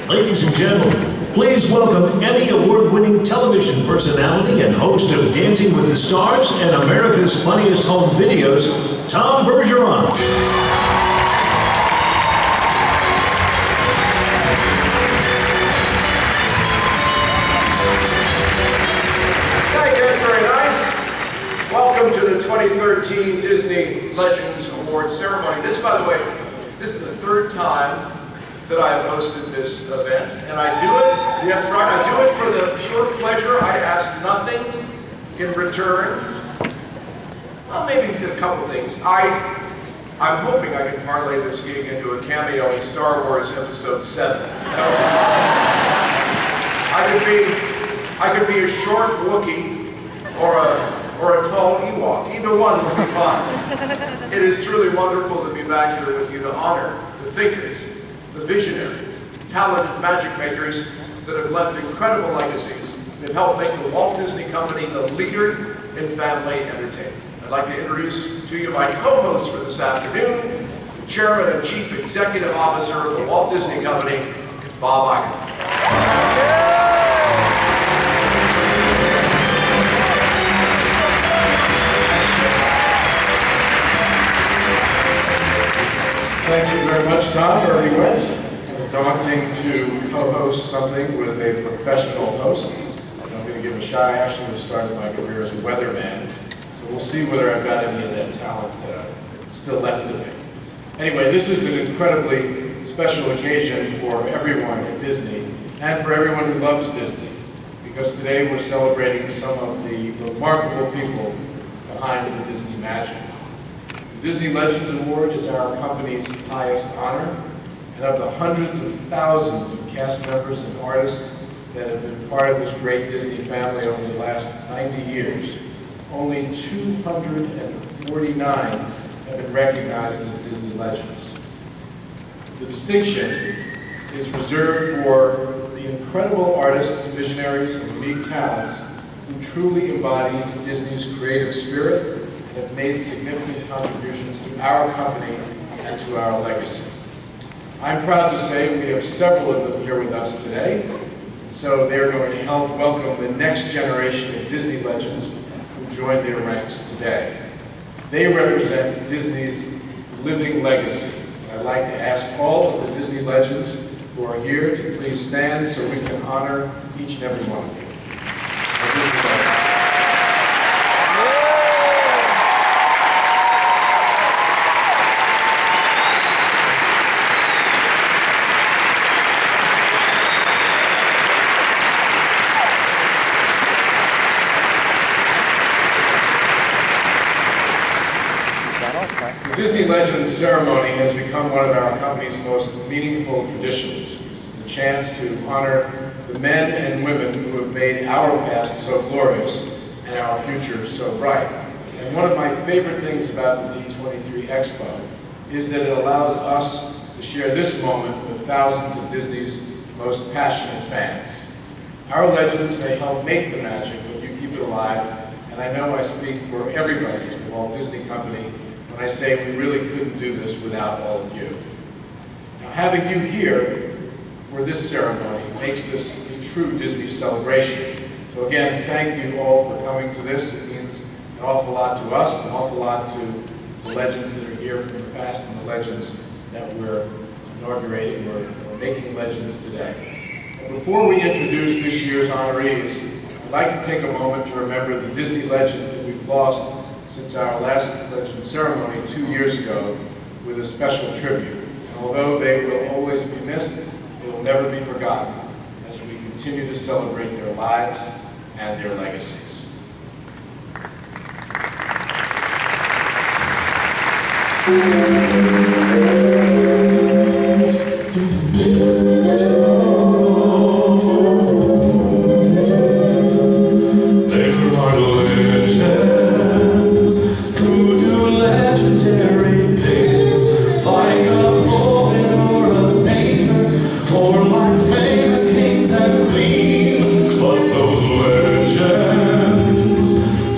Ladies and gentlemen, please welcome Emmy Award-winning television personality and host of Dancing with the Stars and America's Funniest Home Videos, Tom Bergeron. Thank you, that's very nice. Welcome to the 2013 Disney Legends Awards ceremony. This, by the way, this is the third time that I have hosted this event, and I do it, yes right, I do it for the pure pleasure. I ask nothing in return. Well, maybe a couple things. I'm hoping I can parlay this gig into a cameo in Star Wars Episode 7. I could be a short Wookiee or a tall Ewok. Either one would be fine. It is truly wonderful to be back here with you to honor the thinkers, the visionaries, talented magic makers that have left incredible legacies that helped make the Walt Disney Company the leader in family entertainment. I'd like to introduce to you my co-host for this afternoon, the Chairman and Chief Executive Officer of the Walt Disney Company, Bob Iger. Thank you very much, Tom, for every went. It's daunting to co-host something with a professional host. I'm going to give a shot. I actually started my career as a weatherman, so we'll see whether I've got any of that talent still left in me. Anyway, this is an incredibly special occasion for everyone at Disney and for everyone who loves Disney, because today we're celebrating some of the remarkable people behind the Disney magic. The Disney Legends Award is our company's highest honor, and of the hundreds of thousands of cast members and artists that have been part of this great Disney family over the last 90 years, only 249 have been recognized as Disney Legends. The distinction is reserved for the incredible artists, visionaries, and unique talents who truly embody Disney's creative spirit and have made significant contributions to our company and to our legacy. I'm proud to say we have several of them here with us today, and so they're going to help welcome the next generation of Disney legends who joined their ranks today. They represent Disney's living legacy. I'd like to ask all of the Disney legends who are here to please stand so we can honor each and every one of you. The Disney Legends ceremony has become one of our company's most meaningful traditions. It's a chance to honor the men and women who have made our past so glorious and our future so bright. And one of my favorite things about the D23 Expo is that it allows us to share this moment with thousands of Disney's most passionate fans. Our legends may help make the magic, but you keep it alive, and I know I speak for everybody at the Walt Disney Company when I say we really couldn't do this without all of you. Now, having you here for this ceremony makes this a true Disney celebration. So again, thank you all for coming to this. It means an awful lot to us, an awful lot to the legends that are here from the past and the legends that we're inaugurating or making legends today. And before we introduce this year's honorees, I'd like to take a moment to remember the Disney legends that we've lost since our last Legend ceremony 2 years ago with a special tribute. And although they will always be missed, they will never be forgotten as we continue to celebrate their lives and their legacies.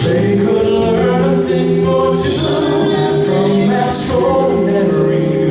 They could learn a thing or two from extraordinary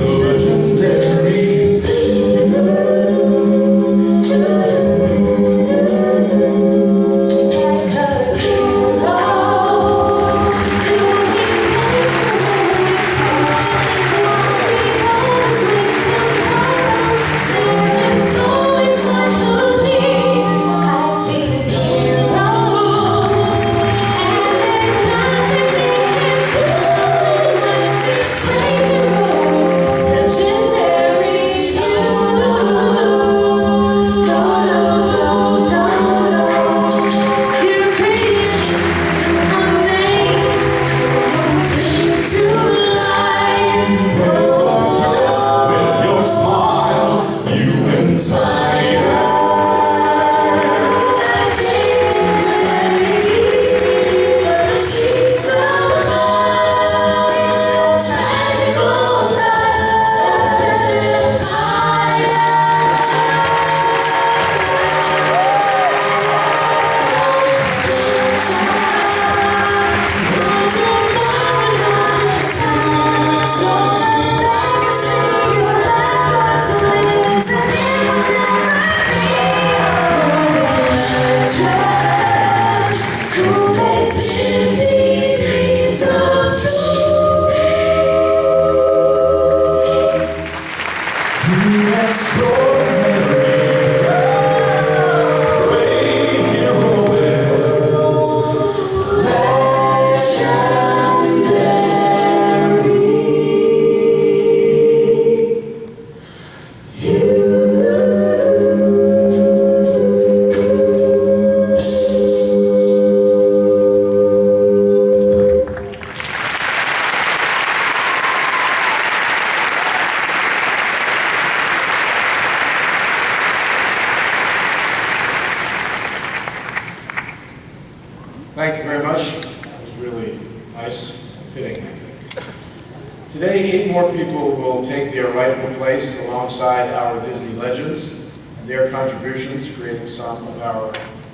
Today, 8 more people will take their rightful place alongside our Disney legends and their contributions, creating some of our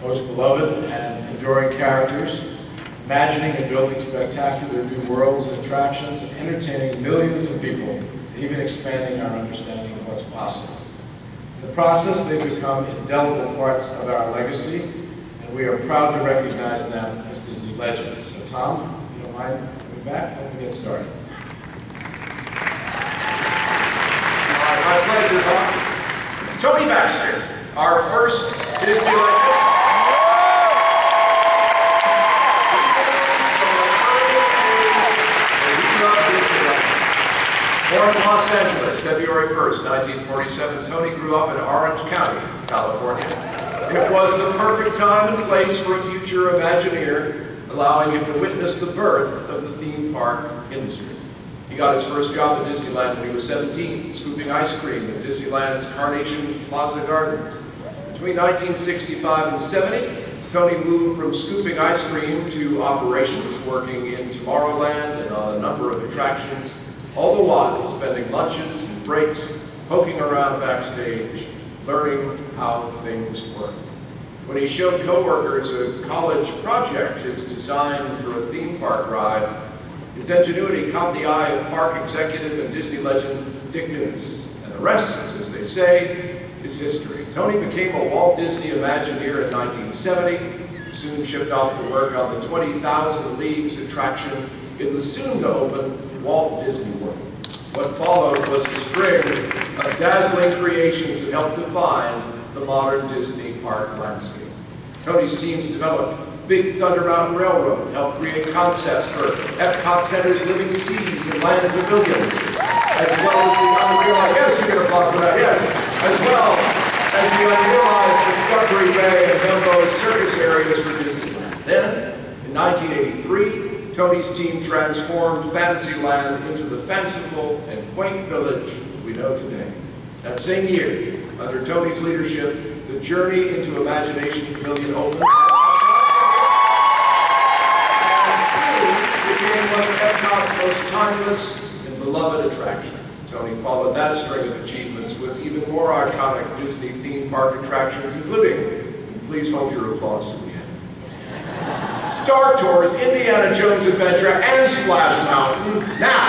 most beloved and enduring characters, imagining and building spectacular new worlds and attractions, and entertaining millions of people, and even expanding our understanding of what's possible. In the process, they've become indelible parts of our legacy, and we are proud to recognize them as Disney legends. So Tom, if you don't mind coming back, let me get started. My pleasure, Bob. Toby Baxter, our first Disney legend. Born in Los Angeles, February 1st, 1947, Tony grew up in Orange County, California. It was the perfect time and place for a future Imagineer, allowing him to witness the birth of the theme park industry. He got his first job at Disneyland when he was 17, scooping ice cream at Disneyland's Carnation Plaza Gardens. Between 1965 and 70, Tony moved from scooping ice cream to operations, working in Tomorrowland and on a number of attractions, all the while spending lunches and breaks, poking around backstage, learning how things worked. When he showed coworkers a college project, his design for a theme park ride, his ingenuity caught the eye of park executive and Disney legend Dick Nunes. And the rest, as they say, is history. Tony became a Walt Disney Imagineer in 1970, soon shipped off to work on the 20,000 Leagues attraction in the soon-to-open Walt Disney World. What followed was a string of dazzling creations that helped define the modern Disney park landscape. Tony's teams developed Big Thunder Mountain Railroad, helped create concepts for Epcot Center's Living Seas and Land Pavilions, as well as the unrealized, yes, you can applaud for that, yes, as well as the unrealized Discovery Bay and Dumbo circus areas for Disneyland. Then, in 1983, Tony's team transformed Fantasyland into the fanciful and quaint village we know today. That same year, under Tony's leadership, the Journey into Imagination Pavilion opened became one of Epcot's most timeless and beloved attractions. Tony followed that string of achievements with even more iconic Disney theme park attractions, including, and please hold your applause to the end, Star Tours, Indiana Jones Adventure, and Splash Mountain. Now,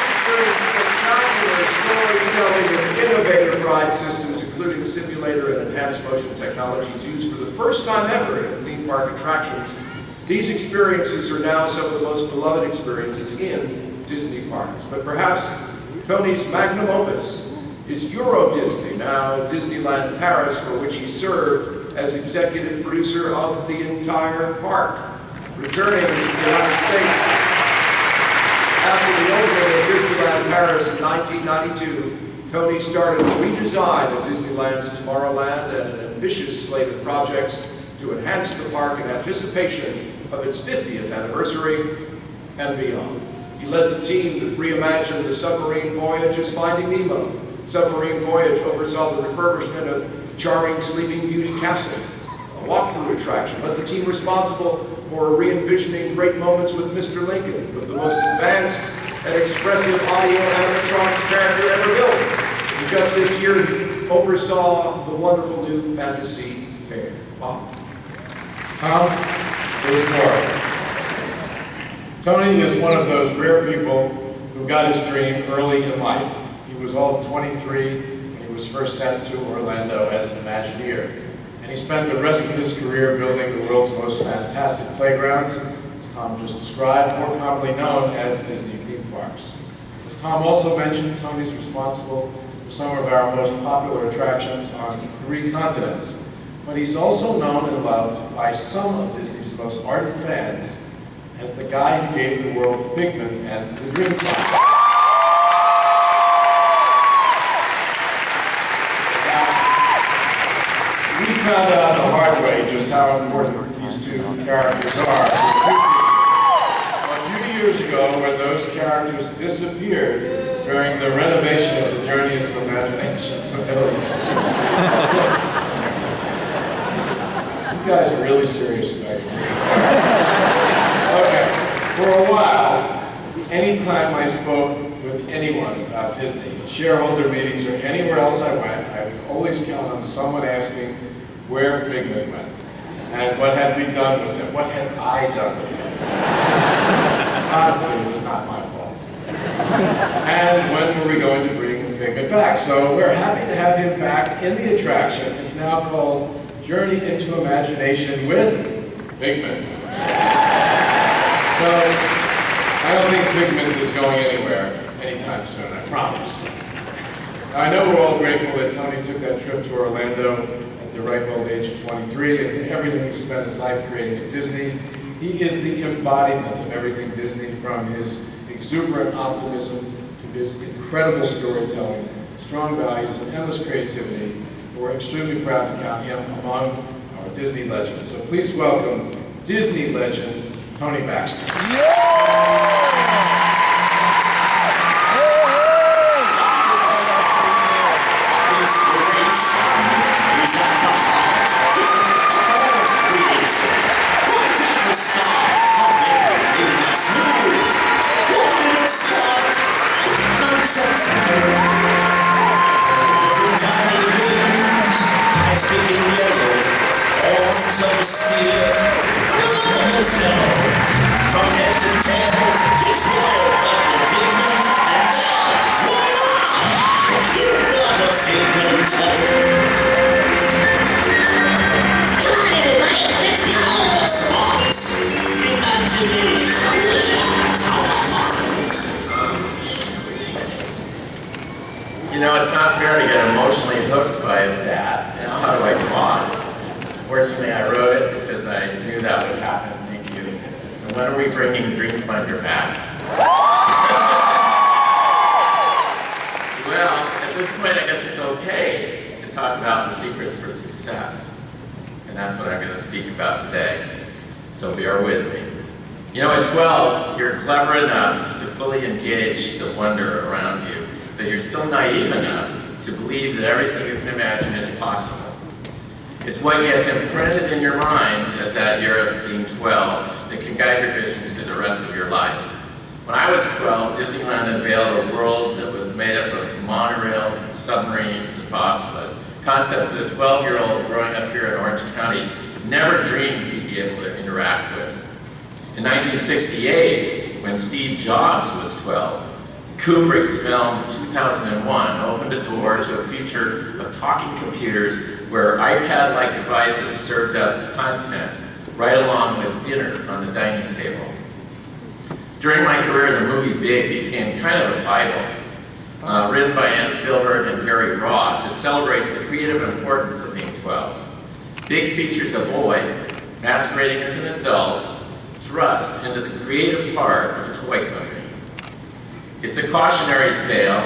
experience spectacular storytelling and innovative ride systems, including simulator and enhanced motion technologies used for the first time ever in theme park attractions. These experiences are now some of the most beloved experiences in Disney parks. But perhaps Tony's magnum opus is Euro Disney, now Disneyland Paris, for which he served as executive producer of the entire park. Returning to the United States after the opening of Disneyland Paris in 1992, Tony started a redesign of Disneyland's Tomorrowland and an ambitious slate of projects to enhance the park in anticipation of its 50th anniversary and beyond. He led the team that reimagined the submarine voyage as Finding Nemo. Submarine Voyage oversaw the refurbishment of charming Sleeping Beauty Castle. A walkthrough attraction led the team responsible for re-envisioning great moments with Mr. Lincoln, with the most advanced and expressive audio animatronics character ever built. And just this year, he oversaw the wonderful new Fantasy Fair. Wow. Tom, there's more. Tony is one of those rare people who got his dream early in life. He was all of 23 when he was first sent to Orlando as an Imagineer. And he spent the rest of his career building the world's most fantastic playgrounds, as Tom just described, more commonly known as Disney theme parks. As Tom also mentioned, Tony's responsible for some of our most popular attractions on 3 continents. But he's also known and loved by some of Disney's most ardent fans as the guy who gave the world Figment and the Dream Fly. We found out the hard way just how important these 2 characters are. A few years ago, when those characters disappeared during the renovation of the Journey into Imagination Pavilion. You guys are really serious about your Disney. Okay, For a while, anytime I spoke with anyone about Disney, shareholder meetings or anywhere else I went, I would always count on someone asking where Figment went. And what had we done with him? What had I done with him? Honestly, it was not my fault. And when were we going to bring Figment back? So we're happy to have him back in the attraction. It's now called Journey into Imagination with Figment. So I don't think Figment is going anywhere anytime soon, I promise. Now, I know we're all grateful that Tony took that trip to Orlando at the ripe old age of 23, and for everything he spent his life creating at Disney. He is the embodiment of everything Disney, from his exuberant optimism to his incredible storytelling, strong values, and endless creativity. We're extremely proud to count him among our Disney legends. So please welcome Disney legend, Toby Baxter. From head to tail, he's loyal, but your pigment, and if you've got a Figment, come on everybody, let's go! Response, imagination, that's how that You know, it's not fair to get emotionally hooked by that. Now, how do I talk? Fortunately, I wrote it because I knew that would happen. Thank you. And when are we bringing Dreamfinder back? Well, at this point, I guess it's okay to talk about the secrets for success. And that's what I'm going to speak about today. So bear with me. You know, at 12, you're clever enough to fully engage the wonder around you, but you're still naive enough to believe that everything you can imagine is possible. It's what gets imprinted in your mind at that year of being 12 that can guide your visions through the rest of your life. When I was 12, Disneyland unveiled a world that was made up of monorails and submarines and bobsleds, concepts that a 12-year-old growing up here in Orange County never dreamed he'd be able to interact with. In 1968, when Steve Jobs was 12, Kubrick's film 2001 opened a door to a future of talking computers where iPad-like devices served up content right along with dinner on the dining table. During my career, the movie Big became kind of a Bible. Written by Ann Spielberg and Gary Ross, it celebrates the creative importance of being 12. Big features a boy masquerading as an adult thrust into the creative heart of a toy company. It's a cautionary tale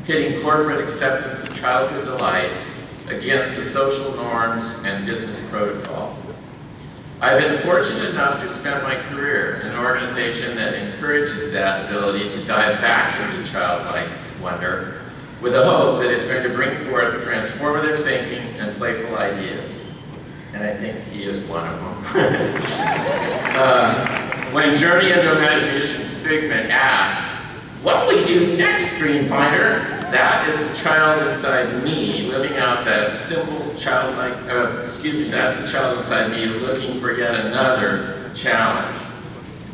pitting corporate acceptance of childhood delight against the social norms and business protocol. I've been fortunate enough to spend my career in an organization that encourages that ability to dive back into childlike wonder with the hope that it's going to bring forth transformative thinking and playful ideas. And I think he is one of them. When Journey into Imagination's Figment asks, "What will we do next, Dreamfinder?" That is the child inside me living out that simple childlike, that's the child inside me looking for yet another challenge.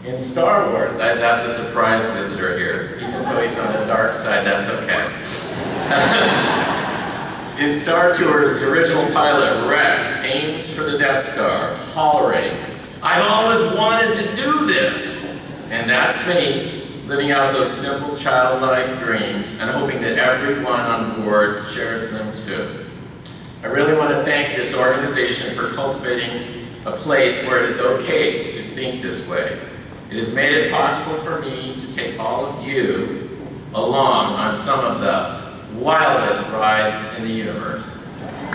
In Star Wars, that's a surprise visitor here. Even though he's on the dark side, that's okay. In Star Tours, the original pilot, Rex, aims for the Death Star, hollering, "I've always wanted to do this!" And that's me, living out those simple childlike dreams and hoping that everyone on board shares them too. I really want to thank this organization for cultivating a place where it is okay to think this way. It has made it possible for me to take all of you along on some of the wildest rides in the universe.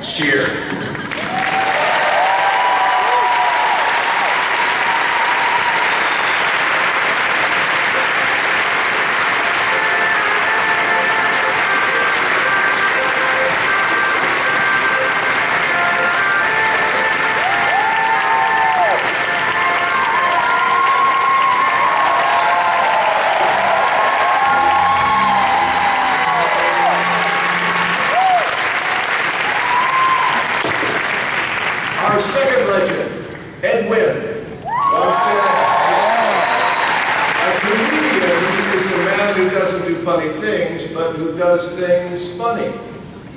Cheers. our second legend, Edwin. Once a comedian is a man who doesn't do funny things, but who does things funny.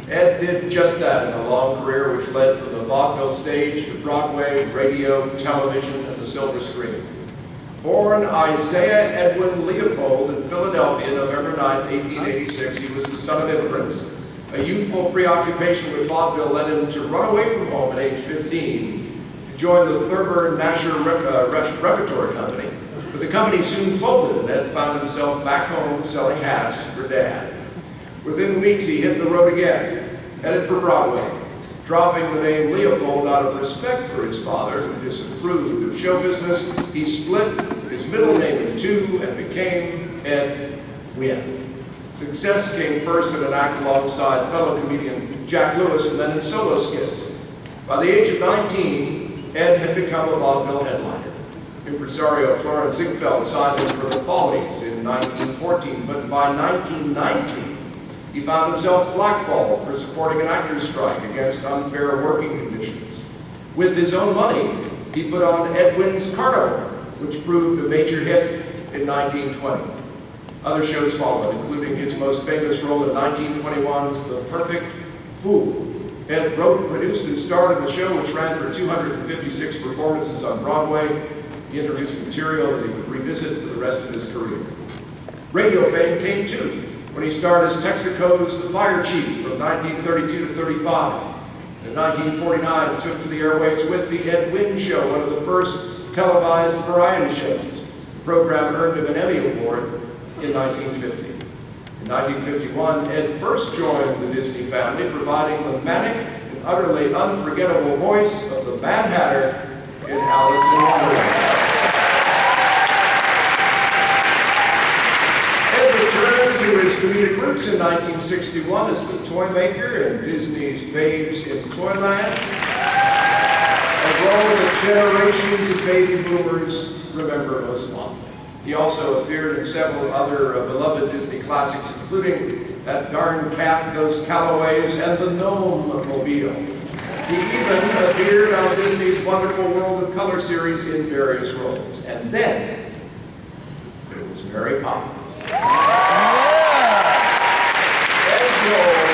Ed did just that in a long career which led from the vaudeville stage to Broadway, radio, television, and the silver screen. Born Isaiah Edwin Leopold in Philadelphia, November 9, 1886, he was the son of immigrants. A youthful preoccupation with vaudeville led him to run away from home at age 15 to join the Thurber Nasher Repertory Company. But the company soon folded, and Ed found himself back home selling hats for Dad. Within weeks, he hit the road again, headed for Broadway, dropping the name Leopold out of respect for his father, who disapproved of show business. He split his middle name in two and became Ed Wynn. Success came first in an act alongside fellow comedian Jack Lewis and then in solo skits. By the age of 19, Ed had become a vaudeville headliner. Impresario Florence Ziegfeld signed him for the Follies in 1914, but by 1919, he found himself blackballed for supporting an actors' strike against unfair working conditions. With his own money, he put on Edwin's Carnival, which proved a major hit in 1920. Other shows followed, including his most famous role in 1921's The Perfect Fool. Ed wrote, produced, and starred in the show, which ran for 256 performances on Broadway. He introduced material that he would revisit for the rest of his career. Radio fame came too, when he starred as Texaco's The Fire Chief from 1932 to 35. In 1949, he took to the airwaves with The Ed Wynn Show, one of the first televised variety shows. The program earned him an Emmy Award in 1950. In 1951, Ed first joined the Disney family, providing the manic and utterly unforgettable voice of the Mad Hatter in Alice in Wonderland. Ed returned to his comedic roots in 1961 as the toy maker in Disney's Babes in Toyland, a role that generations of baby boomers remember most fondly. He also appeared in several other beloved Disney classics, including That Darn Cat, Those Callaways, and The Gnome Mobile. He even appeared on Disney's Wonderful World of Color series in various roles. And then, it was Mary Poppins. Ed's role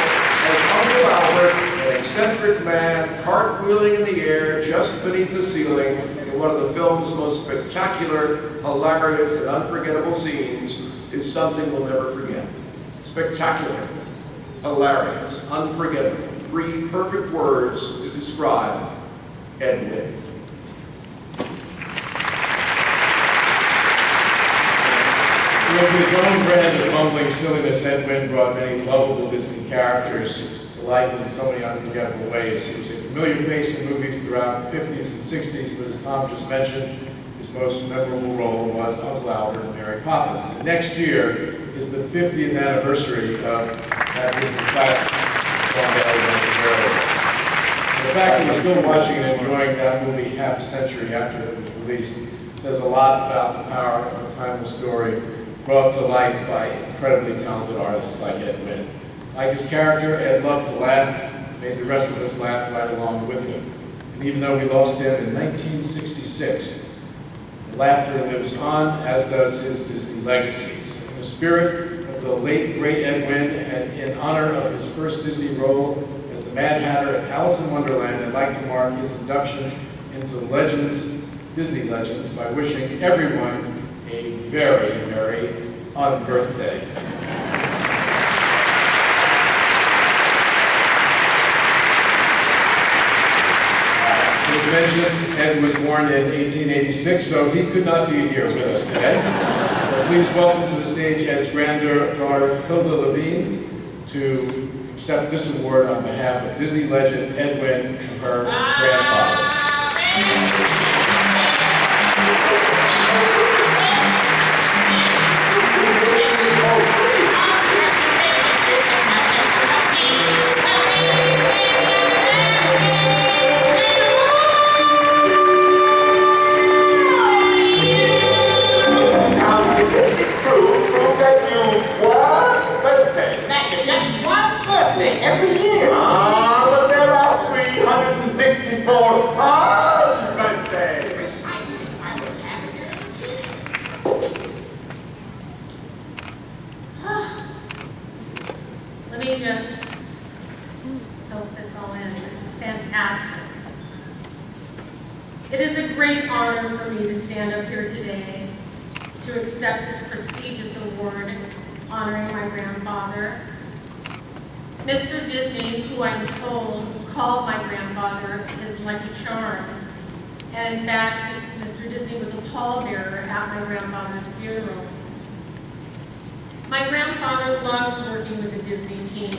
as Uncle Albert, an eccentric man cartwheeling in the air just beneath the ceiling in one of the film's most spectacular, hilarious, and unforgettable scenes, is something we'll never forget. Spectacular, hilarious, unforgettable. Three perfect words to describe Ed Wynn. With his own brand of bumbling silliness, Ed Wynn brought many lovable Disney characters to life in so many unforgettable ways. He was a familiar face in movies throughout the 50s and 60s, but as Tom just mentioned, his most memorable role was Uncle Albert in Mary Poppins. And next year is the 50th anniversary of that Disney classic. The fact that we're still watching and enjoying that movie half a century after it was released says a lot about the power of a timeless story brought to life by incredibly talented artists like Ed Wynn. Like his character, Ed loved to laugh, made the rest of us laugh right along with him. And even though we lost him in 1966, the laughter lives on, as does his Disney legacies. In the spirit of the late, great Ed Wynn, and in honor of his first Disney role as the Mad Hatter at Alice in Wonderland, I'd like to mark his induction into Legends, Disney Legends, by wishing everyone a very merry unbirthday. As mentioned, Ed was born in 1886, so he could not be here with us today. Please welcome to the stage Ed's granddaughter, Hilda Levine, to accept this award on behalf of Disney legend Ed Wynn and her grandfather. Every year. But there are 364 just soak this all in. This is fantastic. It is a great honor for me to stand up here today to accept this prestigious award honoring my grandfather. Mr. Disney, who I'm told called my grandfather his lucky charm, and in fact, Mr. Disney was a pallbearer at my grandfather's funeral. My grandfather loved working with the Disney team,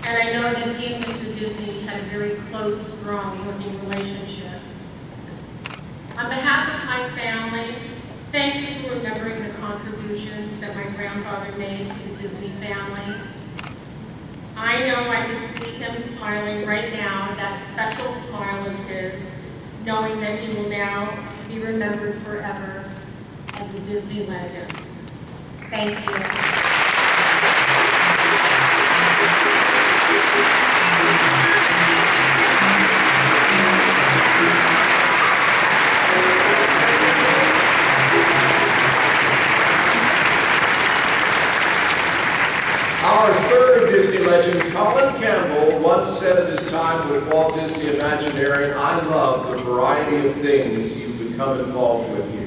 and I know that he and Mr. Disney had a very close, strong working relationship. On behalf of my family, thank you for remembering the contributions that my grandfather made to the Disney family. I know I can see him smiling right now, that special smile of his, knowing that he will now be remembered forever as a Disney legend. Thank you. Our third Disney legend, Colin Campbell, once said at his time with Walt Disney Imagineering, "I love the variety of things you've become involved with here."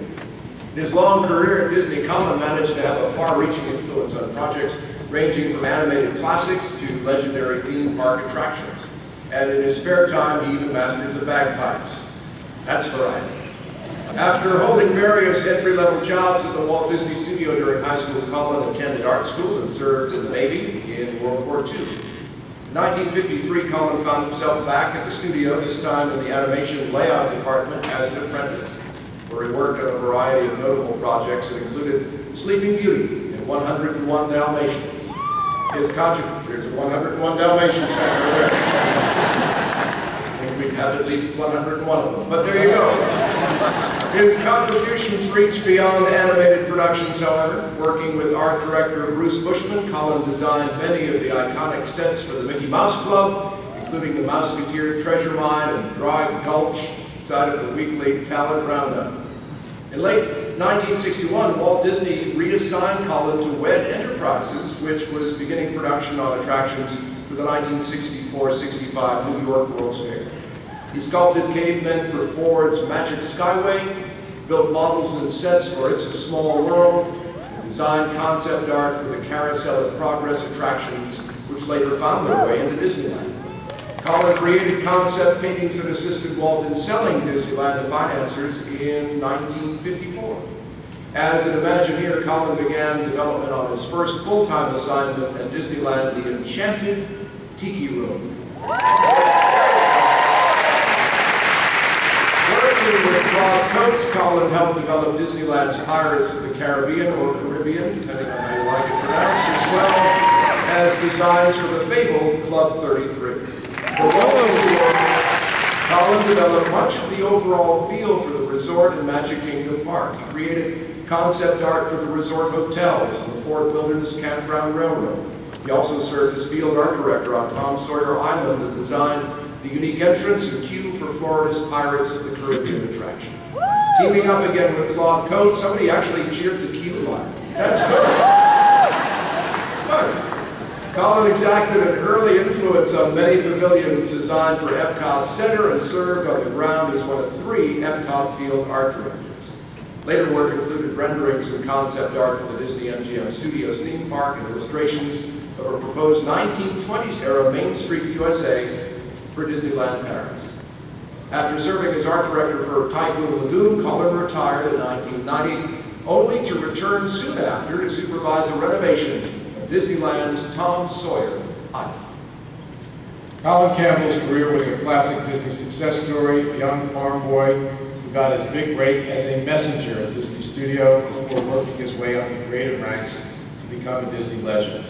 In his long career at Disney, Colin managed to have a far-reaching influence on projects ranging from animated classics to legendary theme park attractions. And in his spare time, he even mastered the bagpipes. That's variety. After holding various entry-level jobs at the Walt Disney Studio during high school, Colin attended art school and served in the Navy in World War II. In 1953, Colin found himself back at the studio, this time in the animation layout department as an apprentice, where he worked on a variety of notable projects that included Sleeping Beauty and 101 Dalmatians. His there's a 101 Dalmatians factor there. I think we'd have at least 101 of them, but there you go. His contributions reached beyond animated productions, however. Working with art director Bruce Bushman, Colin designed many of the iconic sets for the Mickey Mouse Club, including the Mouseketeer Treasure Mine and Dry Gulch, side of the weekly Talent Roundup. In late 1961, Walt Disney reassigned Colin to WED Enterprises, which was beginning production on attractions for the 1964-65 New York World's Fair. He sculpted cavemen for Ford's Magic Skyway, built models and sets for It's a Small World, and designed concept art for the Carousel of Progress attractions, which later found their way into Disneyland. Colin created concept paintings that assisted Walt in selling Disneyland to financiers in 1954. As an Imagineer, Colin began development on his first full-time assignment at Disneyland, the Enchanted Tiki Room. Working with Claude Coates, Colin helped develop Disneyland's Pirates of the Caribbean, or Caribbean, depending on how you like it pronounced, as well as designs for the fabled Club 33. For Walt Disney World, Colin developed much of the overall feel for the resort and Magic Kingdom Park. He created concept art for the resort hotels and the Fort Wilderness Campground Railroad. He also served as field art director on Tom Sawyer Island and designed the unique entrance and queue for Florida's Pirates of the Caribbean attraction. Teaming up again with Claude Coates, somebody actually cheered the queue line. That's good. Good. Colin exacted an early influence on many pavilions designed for Epcot Center and served on the ground as one of 3 Epcot field art directors. Later work included renderings and concept art for the Disney MGM Studios theme park and illustrations of a proposed 1920s-era Main Street USA for Disneyland Paris. After serving as art director for Typhoon Lagoon, Colin retired in 1990, only to return soon after to supervise a renovation of Disneyland's Tom Sawyer Island. Colin Campbell's career was a classic Disney success story, a young farm boy who got his big break as a messenger at Disney Studio before working his way up the creative ranks to become a Disney legend.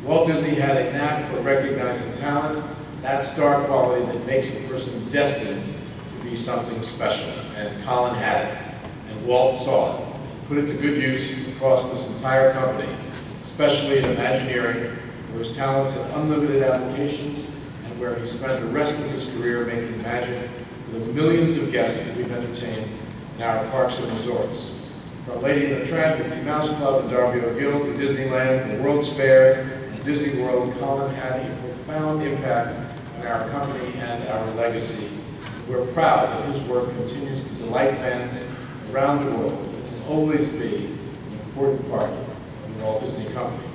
Walt Disney had a knack for recognizing talent, that star quality that makes a person destined to be something special, and Colin had it, and Walt saw it, and put it to good use across this entire company, especially in Imagineering, where his talents had unlimited applications, and where he spent the rest of his career making magic for the millions of guests that we've entertained in our parks and resorts. From Lady and the Tramp, Mickey Mouse Club, and Darby O'Gill to Disneyland, the World's Fair, and Disney World, Colin had a profound impact on our company and our legacy. We're proud that his work continues to delight fans around the world and will always be an important part of the Walt Disney Company.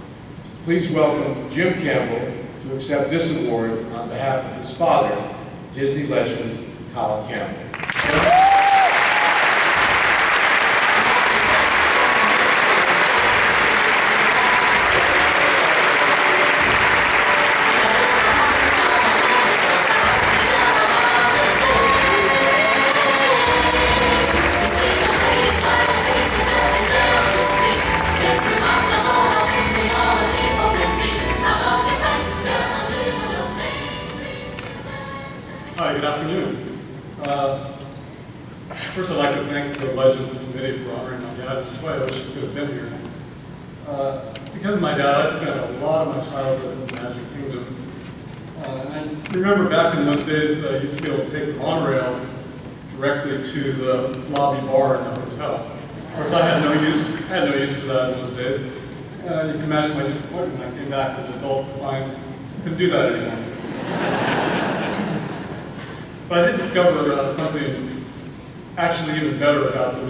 Please welcome Jim Campbell to accept this award on behalf of his father, Disney legend Colin Campbell. Hi, good afternoon. First, I'd like to thank the Legends Committee for honoring my dad. That's why I wish he could have been here. Because of my dad, I spent a lot of my childhood in the Magic Kingdom. And I remember back in those days, I used to be able to take the monorail directly to the lobby bar in the hotel. Of course, I had no use for that in those days. You can imagine my disappointment when I came back as an adult to find I couldn't do that anymore. But I did discover something actually even better about the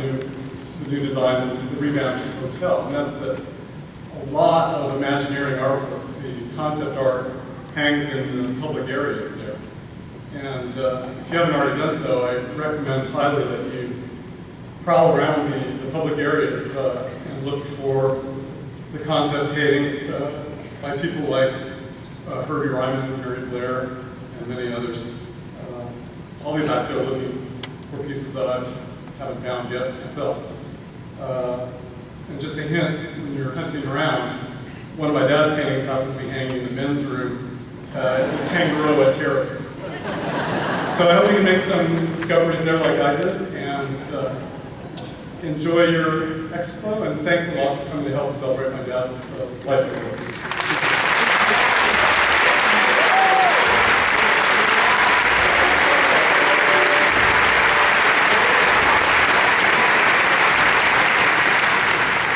new design, the revamped hotel, and that's that a lot of Imagineering artwork, the concept art, hangs in the public areas there. And if you haven't already done so, I recommend highly that you prowl around the public areas and look for the concept paintings by people like Herbie Ryman, Mary Blair, and many others. I'll be back there looking for pieces that I haven't found yet myself. And just a hint, when you're hunting around, one of my dad's paintings happens to be hanging in the men's room at the Tangaroa Terrace. So I hope you can make some discoveries there like I did, and enjoy your expo, and thanks a lot for coming to help celebrate my dad's life anniversary.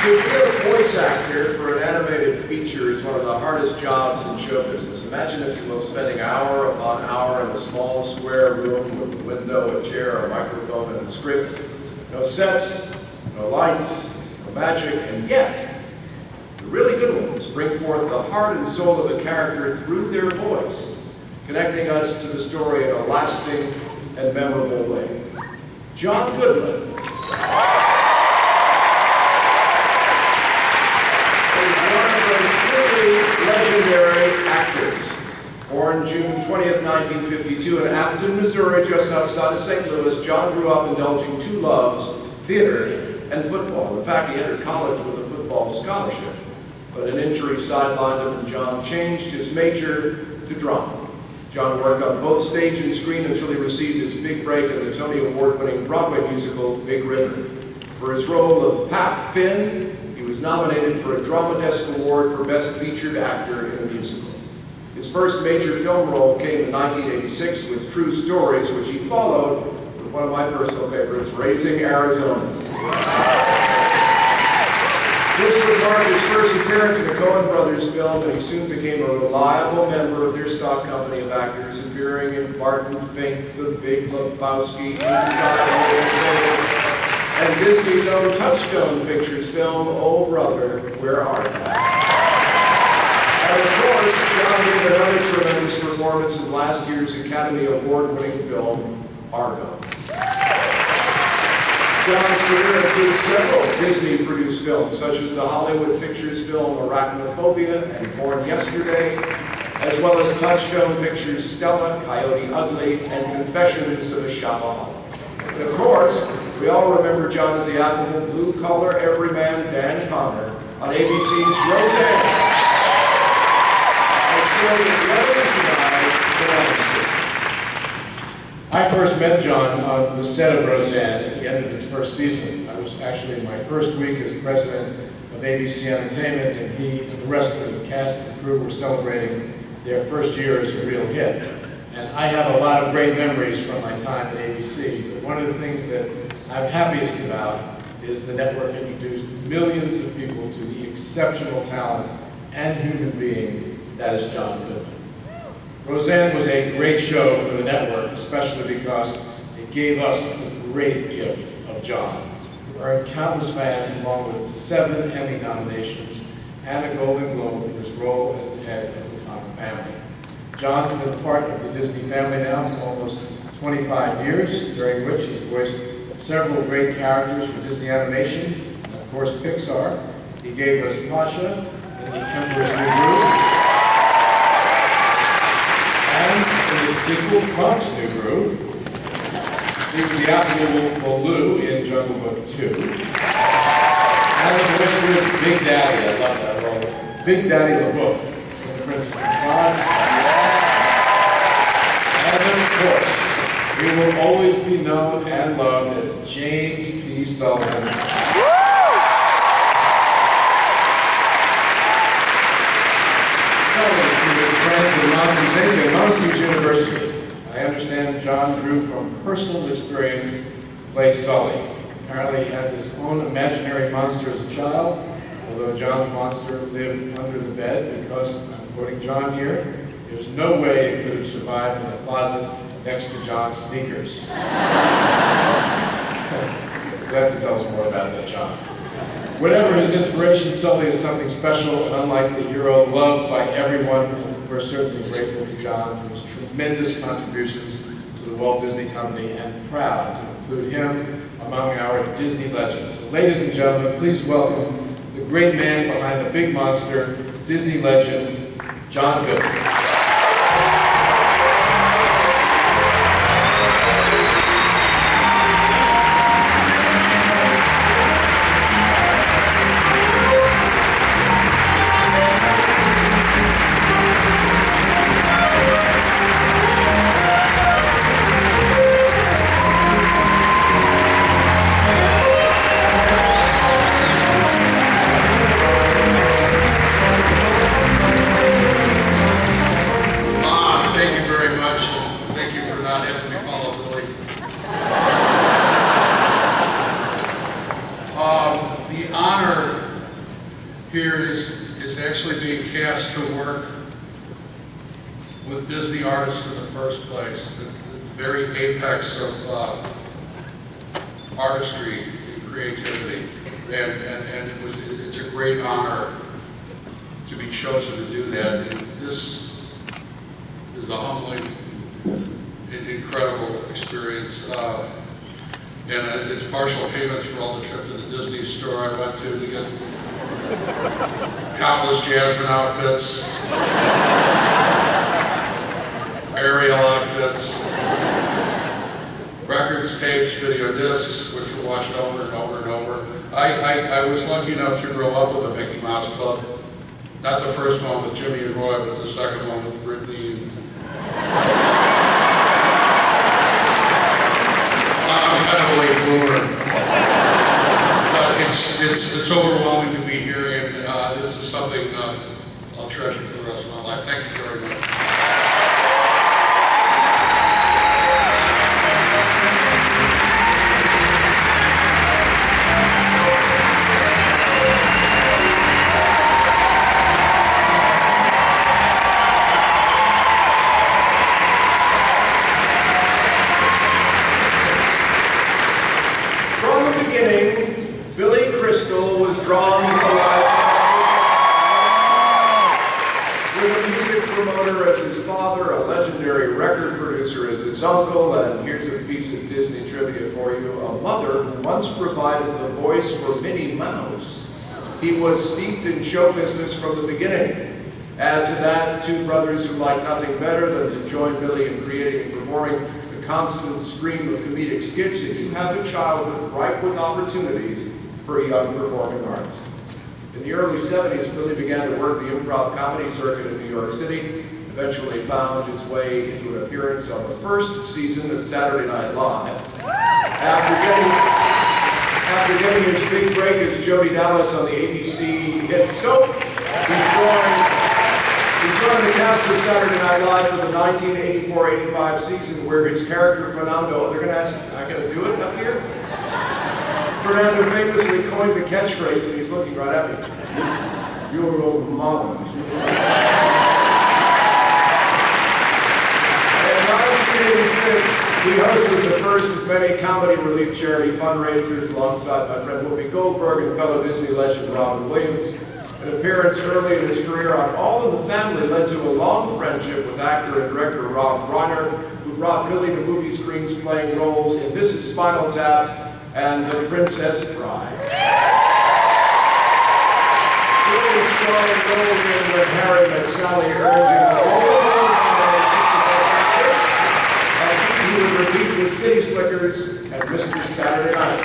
To be a voice actor for an animated feature is one of the hardest jobs in show business. Imagine, if you will, spending hour upon hour in a small square room with a window, a chair, a microphone, and a script. No sets, no lights, no magic, and yet, the really good ones bring forth the heart and soul of a character through their voice, connecting us to the story in a lasting and memorable way. John Goodman legendary actors. Born June 20th, 1952 in Atherton, Missouri, just outside of St. Louis, John grew up indulging two loves, theater and football. In fact, he entered college with a football scholarship, but an injury sidelined him and John changed his major to drama. John worked on both stage and screen until he received his big break in the Tony Award-winning Broadway musical, Big Revered. For his role of Pap Finn, he was nominated for a Drama Desk Award for Best Featured Actor in a Musical. His first major film role came in 1986 with True Stories, which he followed with one of my personal favorites, Raising Arizona. This would mark his first appearance in a Coen Brothers film, and he soon became a reliable member of their stock company of actors, appearing in Barton Fink, The Big Lebowski, Inside Vegas, and Disney's own Touchstone Pictures film, Oh Brother, Where Art Thou? And of course, John gave another tremendous performance in last year's Academy Award-winning film, Argo. John's career includes several Disney-produced films, such as the Hollywood Pictures film Arachnophobia and Born Yesterday, as well as Touchstone Pictures' Stella, Coyote Ugly, and Confessions of a Shopaholic. And of course, we all remember John as the affable, blue-collar everyman Dan Connor on ABC's Roseanne, a show that revolutionized the landscape. I first met John on the set of Roseanne at the end of its first season. I was actually in my first week as president of ABC Entertainment, and he and the rest of the cast and crew were celebrating their first year as a real hit. And I have a lot of great memories from my time at ABC, but one of the things that I'm happiest about is the network introduced millions of people to the exceptional talent and human being that is John Goodman. Roseanne was a great show for the network, especially because it gave us the great gift of John, who earned countless fans along with 7 Emmy nominations and a Golden Globe for his role as the head of the Connor family. John's been part of the Disney family now for almost 25 years, during which he's voiced several great characters for Disney Animation, and of course Pixar. He gave us Pasha in The Emperor's New Groove, and in the sequel, Kronk's New Groove. He was the affable Baloo in Jungle Book 2. And the voice for his Big Daddy, I love that role. Big Daddy LaBeouf in The Princess and Frog. And of course, he will always be known and loved as James P. Sullivan. Sullivan to his friends at Monsters Inc. and Monsters University. I understand John drew from personal experience to play Sully. Apparently he had his own imaginary monster as a child, although John's monster lived under the bed because, I'm quoting John here, there's no way it could have survived in a closet next to John's sneakers. You'll have to tell us more about that, John. Whatever his inspiration, Sully is something special, an unlikely hero, loved by everyone, and we're certainly grateful to John for his tremendous contributions to the Walt Disney Company and proud to include him among our Disney legends. So, ladies and gentlemen, please welcome the great man behind the big monster, Disney legend, John Goodman. Here is actually being cast to work with Disney artists in the first place, the very apex of artistry and creativity, and it's a great honor to be chosen to do that. And this is a humbling, incredible experience. And it's partial payments for all the trip to the Disney store I went to get countless Jasmine outfits, Ariel outfits, records, tapes, video discs, which we watched over and over and over. I was lucky enough to grow up with a Mickey Mouse Club. Not the first one with Jimmy and Roy, but the second one with Brittany. I'm kind of a late bloomer. But it's overwhelming to be here, and this is something I'll treasure for the rest of my life. Thank you very much. Drawn to life with a music promoter as his father, a legendary record producer as his uncle, and here's a piece of Disney trivia for you. A mother who once provided the voice for Minnie Mouse. He was steeped in show business from the beginning. Add to that two brothers who like nothing better than to join Billy in creating and performing the constant stream of comedic skits, and you have a childhood ripe with opportunities for young performing arts. In the early 70s, Billy began to work the improv comedy circuit in New York City, eventually found his way into an appearance on the first season of Saturday Night Live. After getting his big break as Jody Dallas on the ABC hit Soap, he joined the cast of Saturday Night Live for the 1984-85 season, where his character Fernando, they're going to ask, I got to do it up here? Fernando famously coined the catchphrase, and he's looking right at me, "You're old moms." 1986, we hosted the first of many comedy relief charity fundraisers alongside my friend Whoopi Goldberg and fellow Disney legend Robin Williams. An appearance early in his career on All in the Family led to a long friendship with actor and director Rob Reiner, who brought Billy to movie screens playing roles in This Is Spinal Tap and The Princess Bride. Billy's starring role in When Harry Met Sally earned him an Award and he would repeat with City Slickers and Mr. Saturday Night.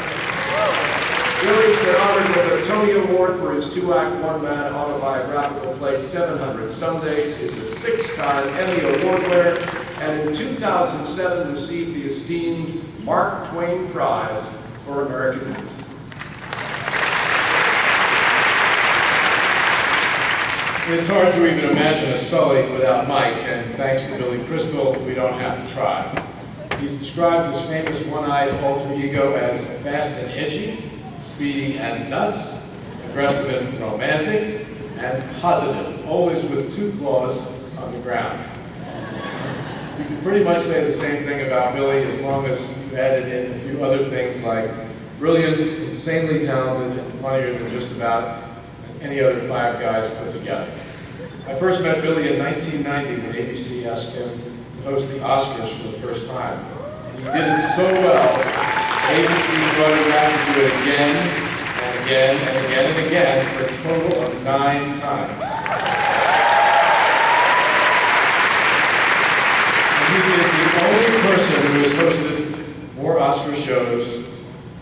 Billy's been honored with a Tony Award for his two-act, one-man autobiographical play 700 Sundays, is a six-time Emmy Award winner, and in 2007 received the esteemed Mark Twain Prize for American Beauty. It's hard to even imagine a Sully without Mike, and thanks to Billy Crystal, we don't have to try. He's described his famous one-eyed alter ego as fast and edgy, speedy and nuts, aggressive and romantic, and positive, always with two claws on the ground. You can pretty much say the same thing about Billy as long as you added in a few other things like brilliant, insanely talented, and funnier than just about any other five guys put together. I first met Billy in 1990 when ABC asked him to host the Oscars for the first time. And he did it so well, ABC brought him back to do it again, and again, and again, and again, for a total of 9 times. And he is the only person who has hosted more Oscar shows.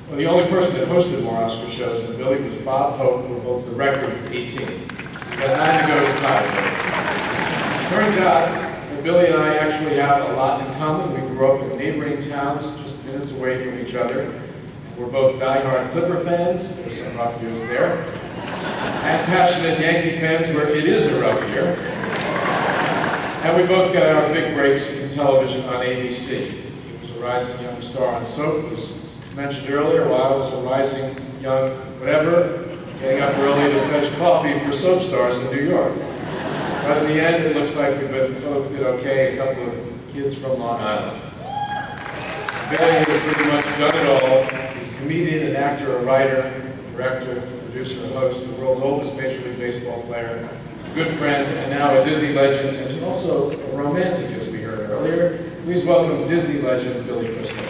Well, the only person that hosted more Oscar shows than Billy was Bob Hope, who holds the record with 18. He's got 9 to go to tie. Turns out that Billy and I actually have a lot in common. We grew up in neighboring towns, just minutes away from each other. We're both diehard Clipper fans. There's some rough years there. And passionate Yankee fans where it is a rough year. And we both got our big breaks in television on ABC. He was a rising young star on Soap, as mentioned earlier, while I was a rising young whatever, getting up early to fetch coffee for soap stars in New York. But in the end, it looks like we both did okay, a couple of kids from Long Island. Billy has pretty much done it all. He's a comedian, an actor, a writer, director, producer, a host, the world's oldest Major League Baseball player, a good friend, and now a Disney legend, and also a romantic, as we heard earlier. Please welcome Disney legend Billy Crystal.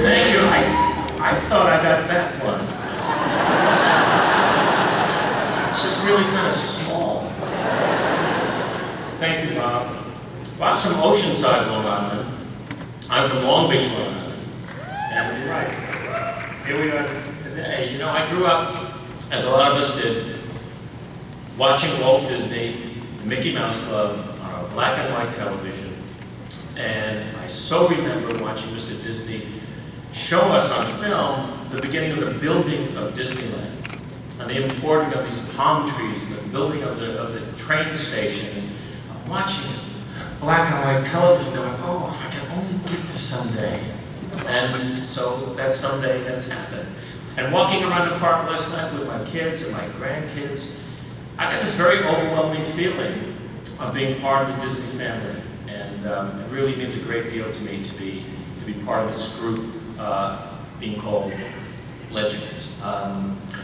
Thank you. I thought I got that one. It's just really kind of small. Thank you, Bob. Bob's from Oceanside, Long Island. I'm from Long Beach, Long Island. And you're right. Here we are today. You know, I grew up, as a lot of us did, watching Walt Disney, the Mickey Mouse Club, on a black and white television. And I so remember watching Mr. Disney show us on film the beginning of the building of Disneyland and the importing of these palm trees and the building of the train station. And I'm watching it, black and white television, going, oh, if I could only get this someday. And so that someday has happened. And walking around the park last night with my kids and my grandkids, I got this very overwhelming feeling of being part of the Disney family. And it really means a great deal to me to be part of this group being called Legends.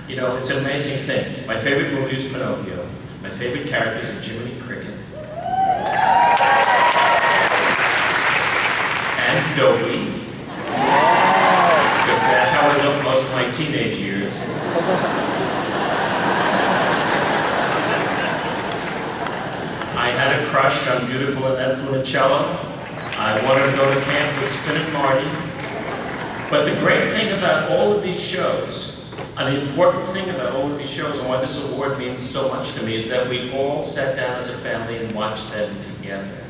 You know, it's an amazing thing. My favorite movie is Pinocchio. My favorite characters are Jiminy Cricket and Dobie, because that's how I looked most of my teenage years. I had a crush on Beautiful Annette Funicello. I wanted to go to camp with Spin and Marty. But the great thing about all of these shows, and the important thing about all of these shows and why this award means so much to me, is that we all sat down as a family and watched them together.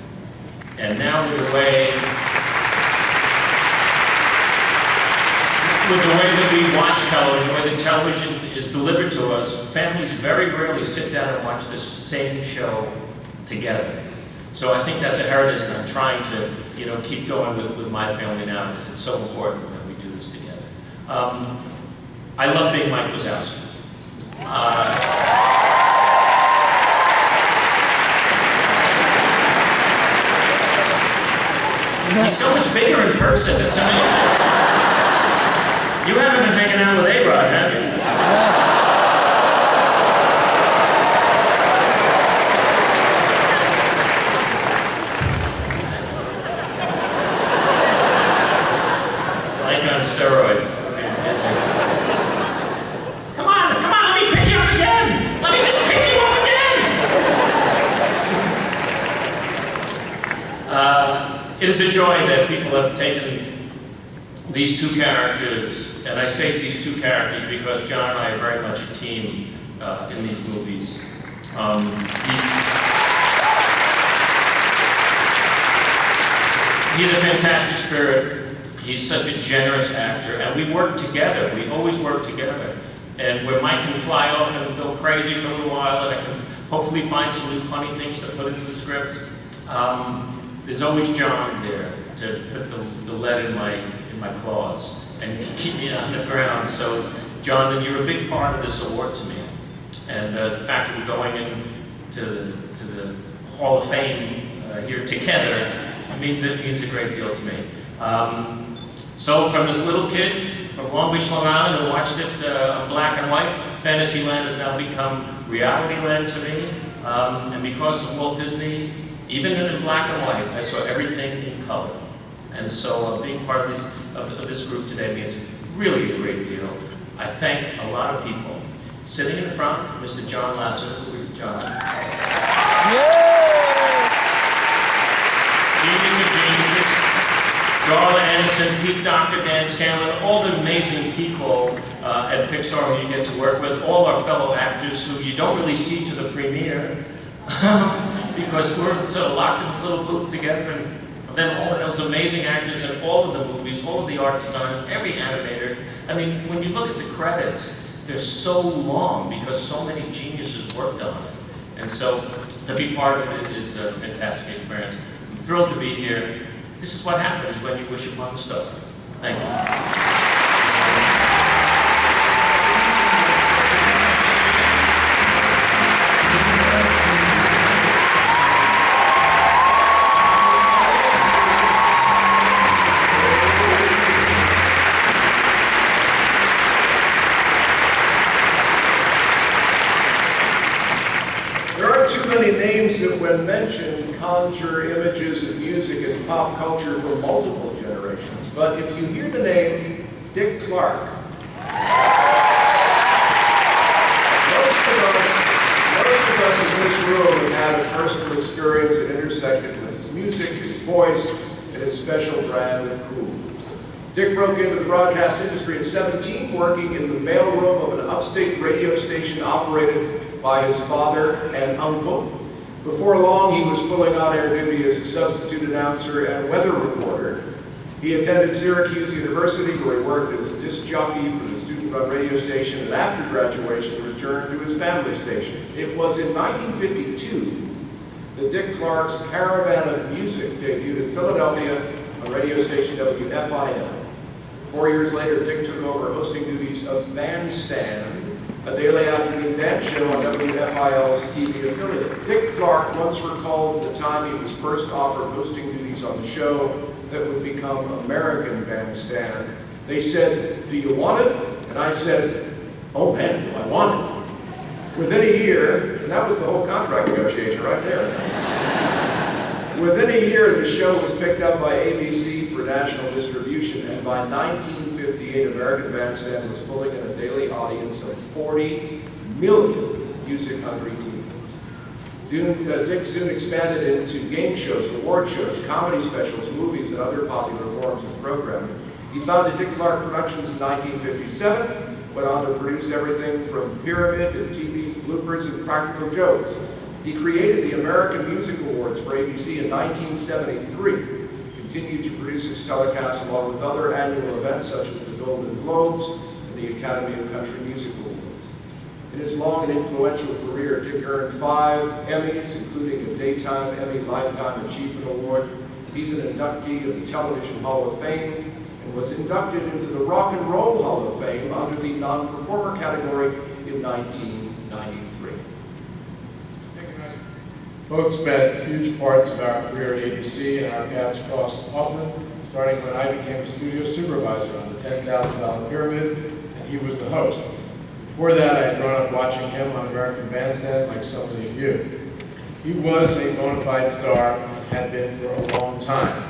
And now with the way that we watch television, the way the television is delivered to us, families very rarely sit down and watch the same show together. So I think that's a heritage, and I'm trying to, keep going with my family now, because it's so important that we do this together. I love being Mike Wazowski. He's so much bigger in person. You haven't been hanging out with A-Rod, have you? Like on steroids. Come on, let me pick you up again! Let me just pick you up again! It is a joy that people have taken these two characters, and I say these two characters because John and I are very much a team in these movies. He's a fantastic spirit. He's such a generous actor, and we work together. We always work together. And where Mike can fly off and go crazy for a little while, and I can hopefully find some new funny things to put into the script, there's always John there to put the lead in my claws and keep me on the ground. So, John, you're a big part of this award to me. And the fact that we're going into the Hall of Fame here together means a great deal to me. So from this little kid from Long Beach, Long Island, who watched it on black and white, Fantasyland has now become reality land to me. And because of Walt Disney, even in black and white, I saw everything in color. And so being part of this group today means really a great deal. I thank a lot of people. Sitting in front, Mr. John Lasseter, John. Genius of geniuses. Darla Anderson, Pete Doctor, Dan Scanlon, all the amazing people at Pixar who you get to work with, all our fellow actors who you don't really see to the premiere because we're sort of locked in this little booth together, and then all of those amazing actors in all of the movies, all of the art designers, every animator. I mean, when you look at the credits, they're so long because so many geniuses worked on it. And so to be part of it is a fantastic experience. I'm thrilled to be here. This is what happens when you wish upon a star. Thank you. Names that, when mentioned, conjure images of music and pop culture for multiple generations. But if you hear the name Dick Clarke, most of us in this room have had a personal experience that intersected with his music, his voice, and his special brand of cool. Dick broke into the broadcast industry at 17, working in the mailroom of an upstate radio station operated by his father and uncle. Before long, he was pulling on-air duty as a substitute announcer and weather reporter. He attended Syracuse University, where he worked as a disc jockey for the student-run radio station, and after graduation, returned to his family station. It was in 1952 that Dick Clarke's Caravan of Music debuted in Philadelphia on radio station WFIL. 4 years later, Dick took over hosting duties of Bandstand, a daily afternoon dance show on WFIL's TV affiliate. Dick Clarke once recalled the time he was first offered hosting duties on the show that would become American Bandstand. They said, "Do you want it?" And I said, "Oh man, do I want it?" Within a year, and that was the whole contract negotiation right there. Within a year, the show was picked up by ABC for national distribution, and by 1958, American Bandstand was pulling in a daily audience of 40 million music-hungry teens. Dick soon expanded into game shows, award shows, comedy specials, movies, and other popular forms of programming. He founded Dick Clarke Productions in 1957, went on to produce everything from Pyramid to TV's bloopers and practical jokes. He created the American Music Awards for ABC in 1973, continued to produce its telecasts along with other annual events such as the Golden Globes and the Academy of Country Music Awards. In his long and influential career, Dick earned 5 Emmys, including a Daytime Emmy Lifetime Achievement Award. He's an inductee of the Television Hall of Fame and was inducted into the Rock and Roll Hall of Fame under the non-performer category in 1993. Both spent huge parts of our career at ABC, and our paths crossed often, starting when I became a studio supervisor on the $10,000 Pyramid, and he was the host. Before that, I had grown up watching him on American Bandstand like so many of you. He was a bona fide star and had been for a long time.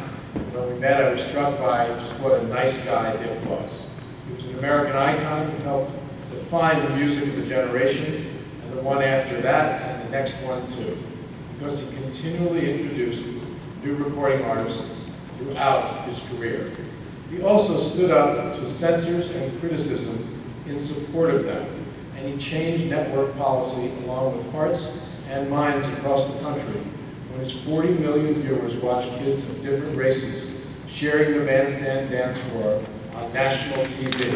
When we met, I was struck by just what a nice guy Dick was. He was an American icon who helped define the music of the generation, and the one after that, and the next one too, because he continually introduced new recording artists throughout his career. He also stood up to censors and criticism in support of them, and he changed network policy along with hearts and minds across the country when his 40 million viewers watched kids of different races sharing the bandstand dance floor on national TV.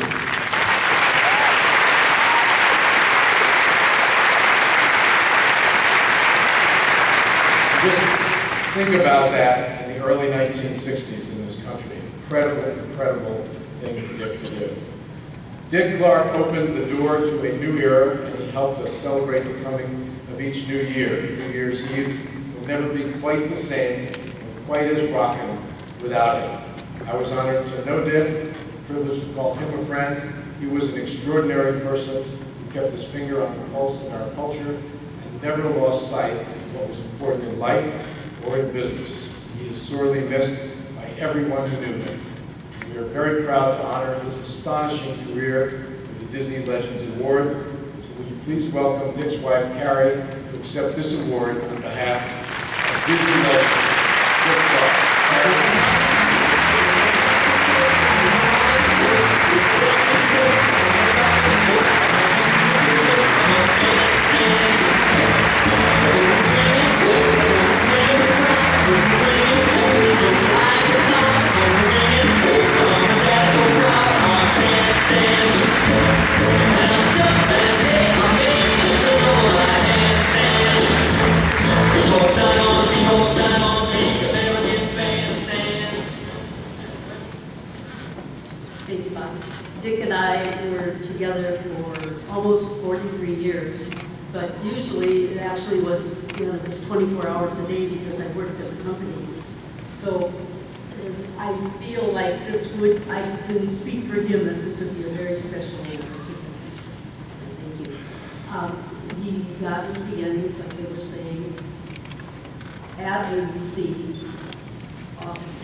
Just think about that in the early 1960s in this country. Incredible, incredible thing for Dick to do. Dick Clarke opened the door to a new era, and he helped us celebrate the coming of each new year. New Year's Eve will never be quite the same and quite as rockin' without him. I was honored to know Dick, privileged to call him a friend. He was an extraordinary person who kept his finger on the pulse of our culture and never lost sight of what was important in life or in business. He is sorely missed by everyone who knew him. We are very proud to honor his astonishing career with the Disney Legends Award. So would you please welcome Dick's wife, Carrie, to accept this award on behalf of Disney Legends, Dick Clarke. Thank you, Bob. Dick and I were together for almost 43 years, but usually it actually was, it was 24 hours a day because I worked at the company. So I feel like this would, I can speak for him that this would be a very special year. Thank you. He got his beginnings, like they were saying, at ABC,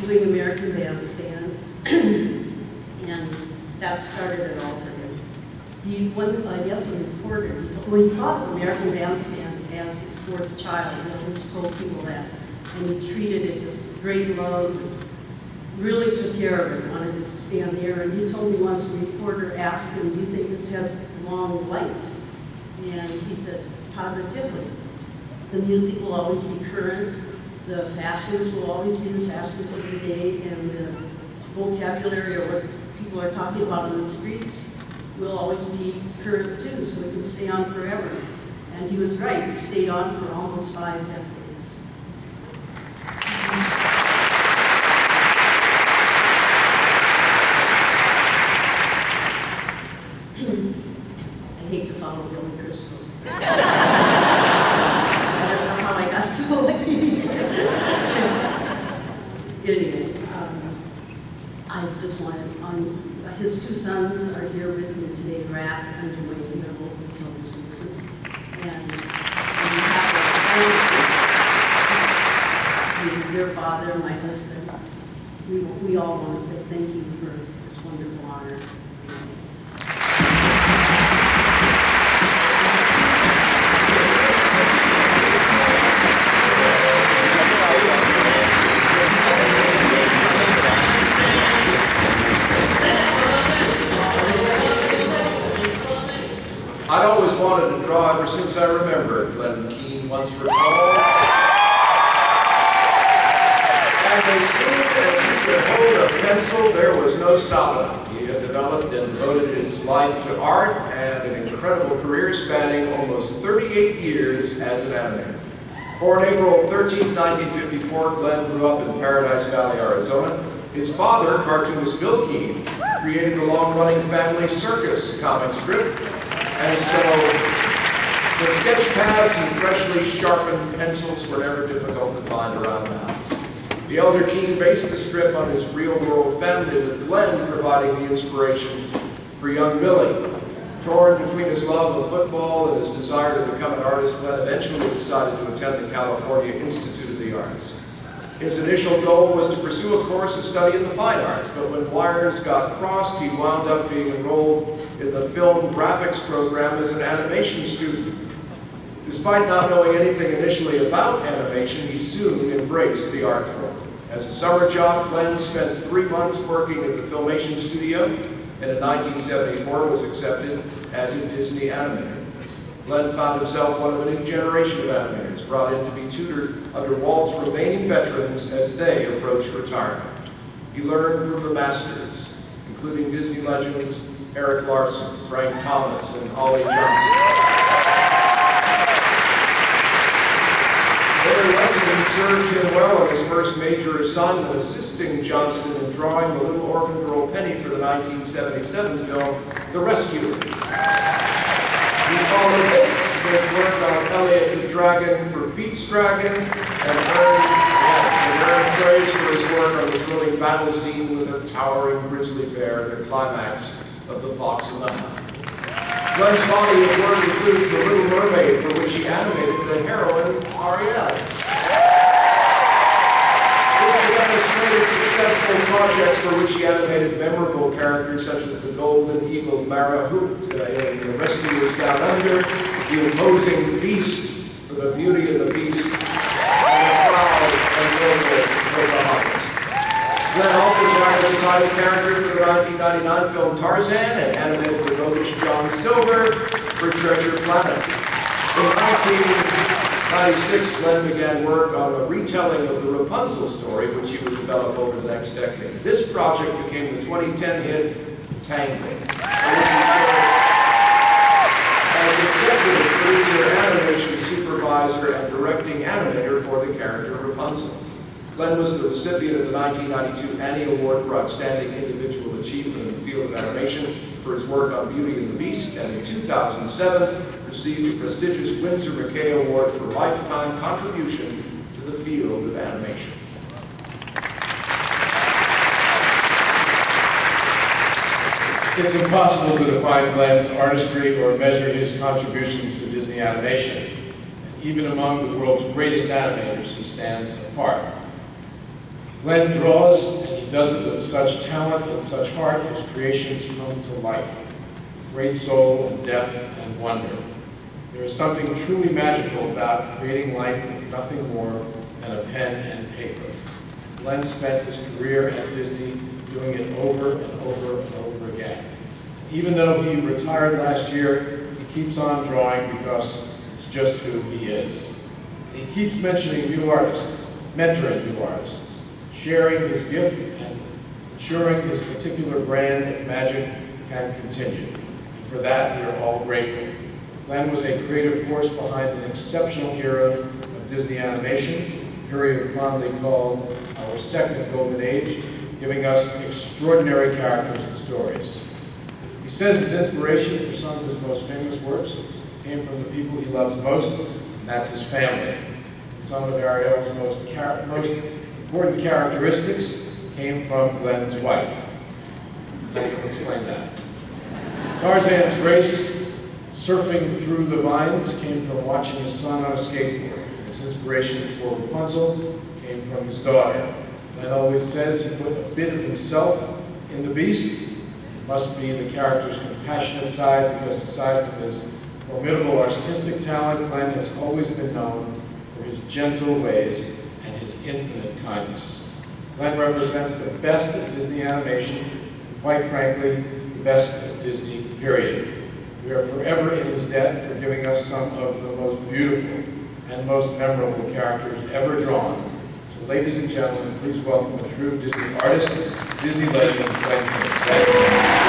doing American Bandstand. And that started it all for him. He, I guess, a reporter, he thought of American Bandstand as his 4th child. He always told people that. And he treated it with great love, and really took care of it, wanted it to stand there. And he told me once, the reporter asked him, do you think this has a long life? And he said, positively. The music will always be current. The fashions will always be the fashions of the day, and the vocabulary or what people are talking about in the streets will always be current too, so it can stay on forever. And he was right, it stayed on for almost 5 decades. I hate to follow Billy Crystal. I don't know how I got so lucky. Anyway, I just wanted, his 2 sons are here with me today, Rack and Dwayne, they're both in the television business. And on behalf of their father, my husband, we all want to say thank you for this wonderful honor. I'd always wanted to draw ever since I remember. Glenn Keane ones for Cole. And as soon as he could hold a pencil, there was no stopping him. He had developed and devoted his life to art and an incredible career spanning almost 38 years as an animator. Born April 13, 1954, Glenn grew up in Paradise Valley, Arizona. His father, cartoonist Bill Keane, created the long-running Family Circus comic strip, and so sketch pads and freshly sharpened pencils were never difficult to find around the house. The elder Keane based the strip on his real-world family, with Glenn providing the inspiration for young Billy. Torn between his love of football and his desire to become an artist, Glenn eventually decided to attend the California Institute of the Arts. His initial goal was to pursue a course of study in the fine arts, but when wires got crossed, he wound up being enrolled in the film graphics program as an animation student. Despite not knowing anything initially about animation, he soon embraced the art form. As a summer job, Glenn spent 3 months working at the Filmation studio, and in 1974 was accepted as a Disney animator. Glenn found himself one of a new generation of animators, brought in to be tutored under Walt's remaining veterans as they approached retirement. He learned from the masters, including Disney legends Eric Larson, Frank Thomas, and Ollie Johnston. Their lessons served him well on his first major assignment, assisting Johnston in drawing the little orphan girl Penny for the 1977 film, The Rescuers. He followed this with work on Elliot the Dragon for Pete's Dragon, and earned praise for his work on the thrilling battle scene with a towering grizzly bear at the climax of The Fox and the Hound. Glenn's body of work includes The Little Mermaid, for which he animated the heroine, Ariel. This demonstrated successful projects for which he animated memorable characters such as the Golden Eagle Marahoot in The Rescuers Down Under, the imposing Beast for the Beauty and the Beast, and the proud and noble Pocahontas. Glenn also tackled the title character for the 1999 film Tarzan and animated the roguish John Silver for Treasure Planet. In 1996, Glenn began work on a retelling of the Rapunzel story, which he would develop over the next decade. This project became the 2010 hit Tangled, for which he served as executive producer, animation supervisor, and directing animator for the character Rapunzel. Glenn was the recipient of the 1992 Annie Award for Outstanding Individual Achievement in the field of animation for his work on Beauty and the Beast, and in 2007 received the prestigious Winsor McKay Award for lifetime contribution to the field of animation. It's impossible to define Glenn's artistry or measure his contributions to Disney animation. And even among the world's greatest animators, he stands apart. Glenn draws, and he does it with such talent and such heart, his creations come to life, with great soul and depth and wonder. There is something truly magical about creating life with nothing more than a pen and paper. Glenn spent his career at Disney doing it over and over and over again. Even though he retired last year, he keeps on drawing because it's just who he is. And he keeps mentioning new artists, mentoring new artists, sharing his gift and ensuring his particular brand of magic can continue. And for that, we are all grateful. Glenn was a creative force behind an exceptional era of Disney animation, a period fondly called our second golden age, giving us extraordinary characters and stories. He says his inspiration for some of his most famous works came from the people he loves most, and that's his family. And some of Ariel's most important characteristics came from Glenn's wife. How do you explain that? Tarzan's grace, surfing through the vines, came from watching his son on a skateboard. His inspiration for Rapunzel came from his daughter. Glenn always says he put a bit of himself in the Beast. It must be the character's compassionate side, because aside from his formidable artistic talent, Glenn has always been known for his gentle ways and his infinite kindness. Glenn represents the best of Disney animation, and quite frankly, the best of Disney, period. We are forever in his debt for giving us some of the most beautiful and most memorable characters ever drawn. So ladies and gentlemen, please welcome the true Disney artist, Disney legend, Colin Campbell.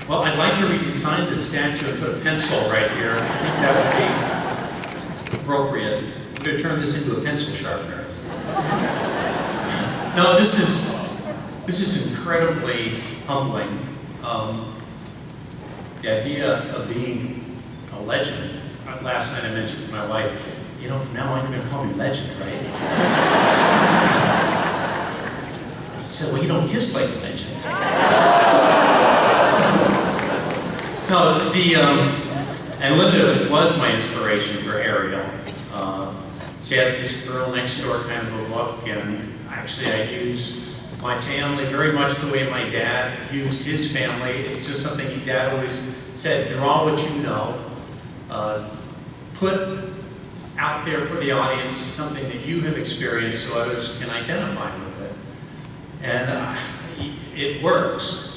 Well, I'd like to redesign the statue and put a pencil right here. I think that would be appropriate. I'm going to turn this into a pencil sharpener. No, this is incredibly humbling. The idea of being a legend. Last night I mentioned to my wife, you know, from now on you're going to call me legend, right? She said, well, you don't kiss like a legend. No, and Linda was my inspiration for Ariel. She has this girl next door kind of a look, and actually I use my family very much the way my dad used his family. It's just something Dad always said, draw what you know, put out there for the audience something that you have experienced so others can identify with it. And it works.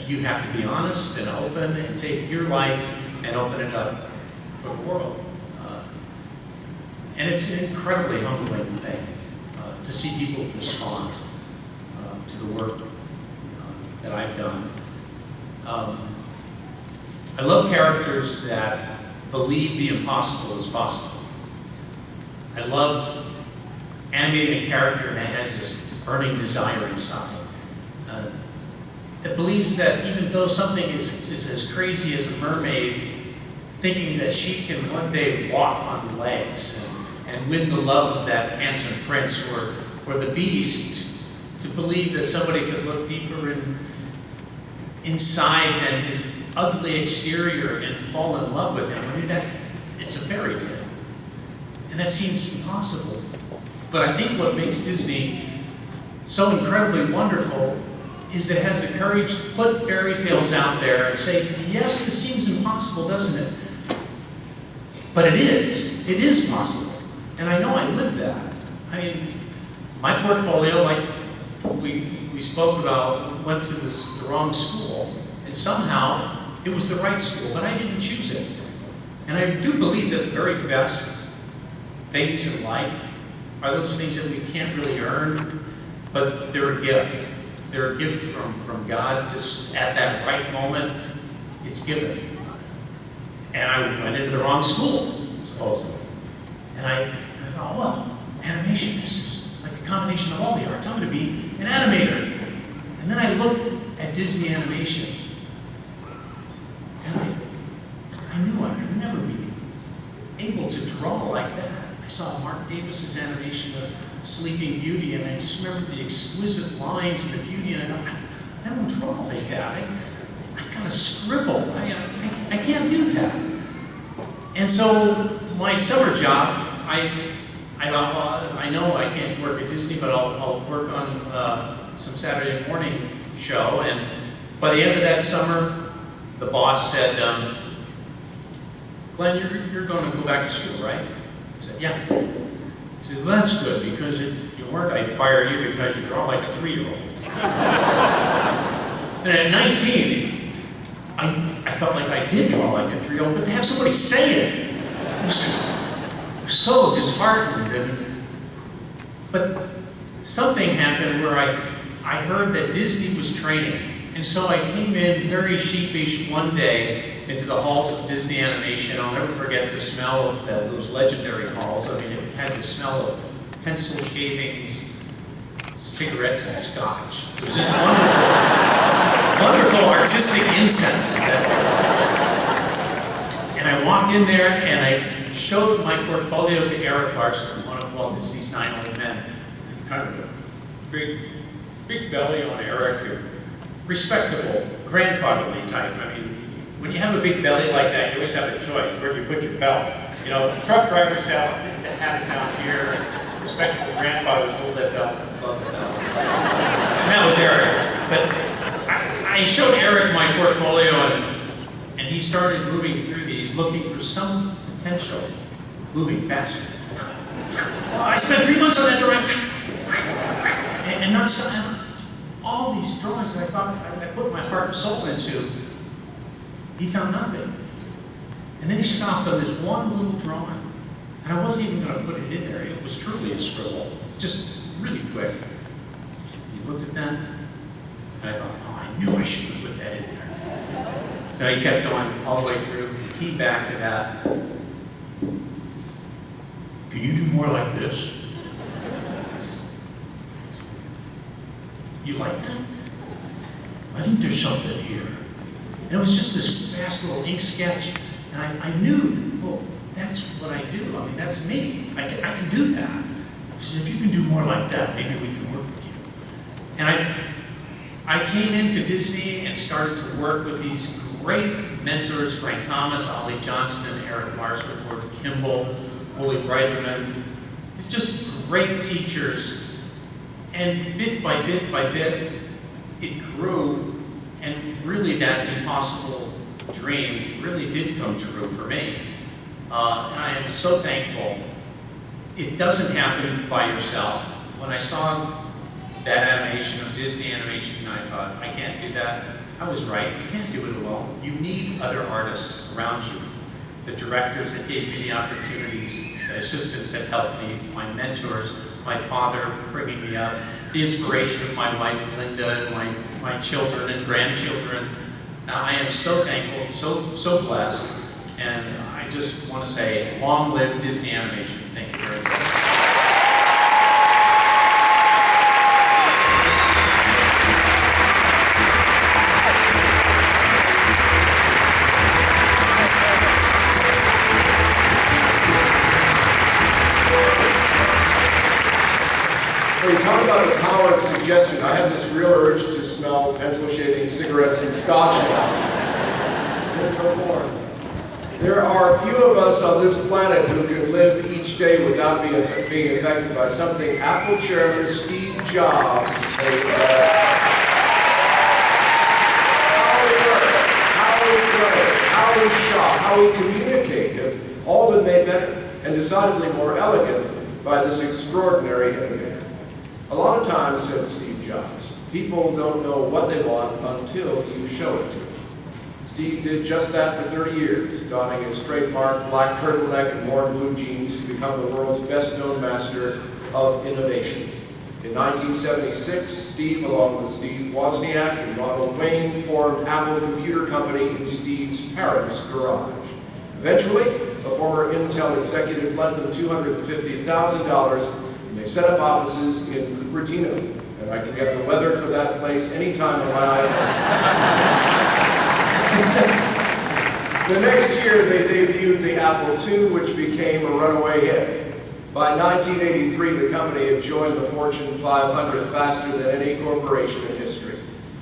You have to be honest and open and take your life and open it up for the world. And it's an incredibly humbling thing to see people respond to the work that I've done. I love characters that believe the impossible is possible. I love animating a character that has this burning desire inside. That believes that even though something is as crazy as a mermaid, thinking that she can one day walk on legs and win the love of that handsome prince, or the beast, to believe that somebody could look deeper inside than his ugly exterior and fall in love with him. I mean, it's a fairy tale. And that seems impossible. But I think what makes Disney so incredibly wonderful is that it has the courage to put fairy tales out there and say, yes, this seems impossible, doesn't it? But it is possible. And I know I live that. I mean, my portfolio, like we spoke about, went to the wrong school, and somehow it was the right school, but I didn't choose it. And I do believe that the very best things in life are those things that we can't really earn, but they're a gift. They're a gift from God. Just at that right moment, it's given. And I went into the wrong school, supposedly. And I thought, well, animation, this is like a combination of all the arts. I'm going to be an animator. And then I looked at Disney animation, and I knew I could never be able to draw like that. I saw Mark Davis's animation of Sleeping Beauty, and I just remember the exquisite lines and the beauty, and I thought, I don't draw like that. I kind of scribble. I can't do that. And so my summer job, I thought, well, I know I can't work at Disney, but I'll work on some Saturday morning show. And by the end of that summer, the boss said, Glenn, you're going to go back to school, right? I said, yeah. He said, well, that's good, because if you weren't, I'd fire you because you draw like a 3-year-old. And at 19, I felt like I did draw like a 3-year-old, but to have somebody say it was so disheartened. But something happened where I heard that Disney was training. And so I came in very sheepish one day into the halls of Disney Animation. I'll never forget the smell of those legendary halls. I mean, it had the smell of pencil shavings, cigarettes, and scotch. It was this wonderful artistic incense. And I walked in there and I showed my portfolio to Eric Larson, one of Walt Disney's 9 Old Men. Kind of a big belly on Eric, respectable, grandfatherly type. I mean, when you have a big belly like that, you always have a choice. Where do you put your belt? You know, truck drivers down had it down here. Respectable grandfathers hold that belt above the belt. And that was Eric. But I showed Eric my portfolio, and he started moving through these, looking for some potential, moving faster. I spent 3 months on that drawing, and not so, all these drawings that I thought I put my heart and soul into, he found nothing. And then he stopped on this one little drawing, and I wasn't even going to put it in there. It was truly a scribble, just really quick. He looked at that, and I thought, oh, I knew I should have put that in there. Then I kept going all the way through. He came back to that. Can you do more like this? You like that? I think there's something here. And it was just this fast little ink sketch, and I knew that, well, that's what I do. I mean, that's me. I can do that. I said, if you can do more like that, maybe we can work with you. And I came into Disney and started to work with these great mentors, Frank Thomas, Ollie Johnston, Eric Marston, Colin Campbell, Wooly Breitherman. It's just great teachers. And bit by bit by bit, it grew, and really that impossible dream really did come true for me. And I am so thankful. It doesn't happen by yourself. When I saw that animation of Disney animation, I thought, I can't do that. I was right, you can't do it alone. You need other artists around you. The directors that gave me the opportunities, the assistants that helped me, my mentors, my father bringing me up, the inspiration of my wife, Linda, and my children and grandchildren. I am so thankful, so blessed, and I just want to say, long live Disney Animation. Thank you very much. When you talk about the power of suggestion, I have this real urge to smell pencil shaving, cigarettes, and scotch now. There are few of us on this planet who can live each day without being affected by something Apple Chairman Steve Jobs how we shop, how we communicate have all been made better and decidedly more elegant by this extraordinary innovator. A lot of times, said Steve Jobs, people don't know what they want until you show it to them. Steve did just that for 30 years, donning his trademark black turtleneck and worn blue jeans to become the world's best-known master of innovation. In 1976, Steve, along with Steve Wozniak and Ronald Wayne, formed Apple Computer Company in Steve's parents' garage. Eventually, a former Intel executive lent them $250,000, and they set up offices in Cupertino. And I can get the weather for that place any time of my life. The next year, they debuted the Apple II, which became a runaway hit. By 1983, the company had joined the Fortune 500 faster than any corporation in history.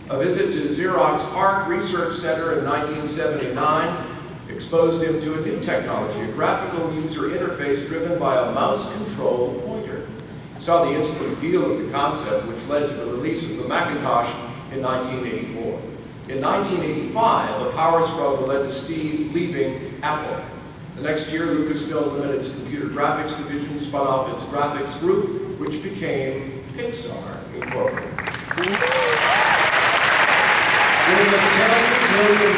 A visit to Xerox PARC Research Center in 1979 exposed him to a new technology, a graphical user interface driven by a mouse-controlled pointer. He saw the instant appeal of the concept, which led to the release of the Macintosh in 1984. In 1985, a power struggle led to Steve leaving Apple. The next year, Lucasfilm Limited's computer graphics division spun off its graphics group, which became Pixar Incorporated. With a $10 million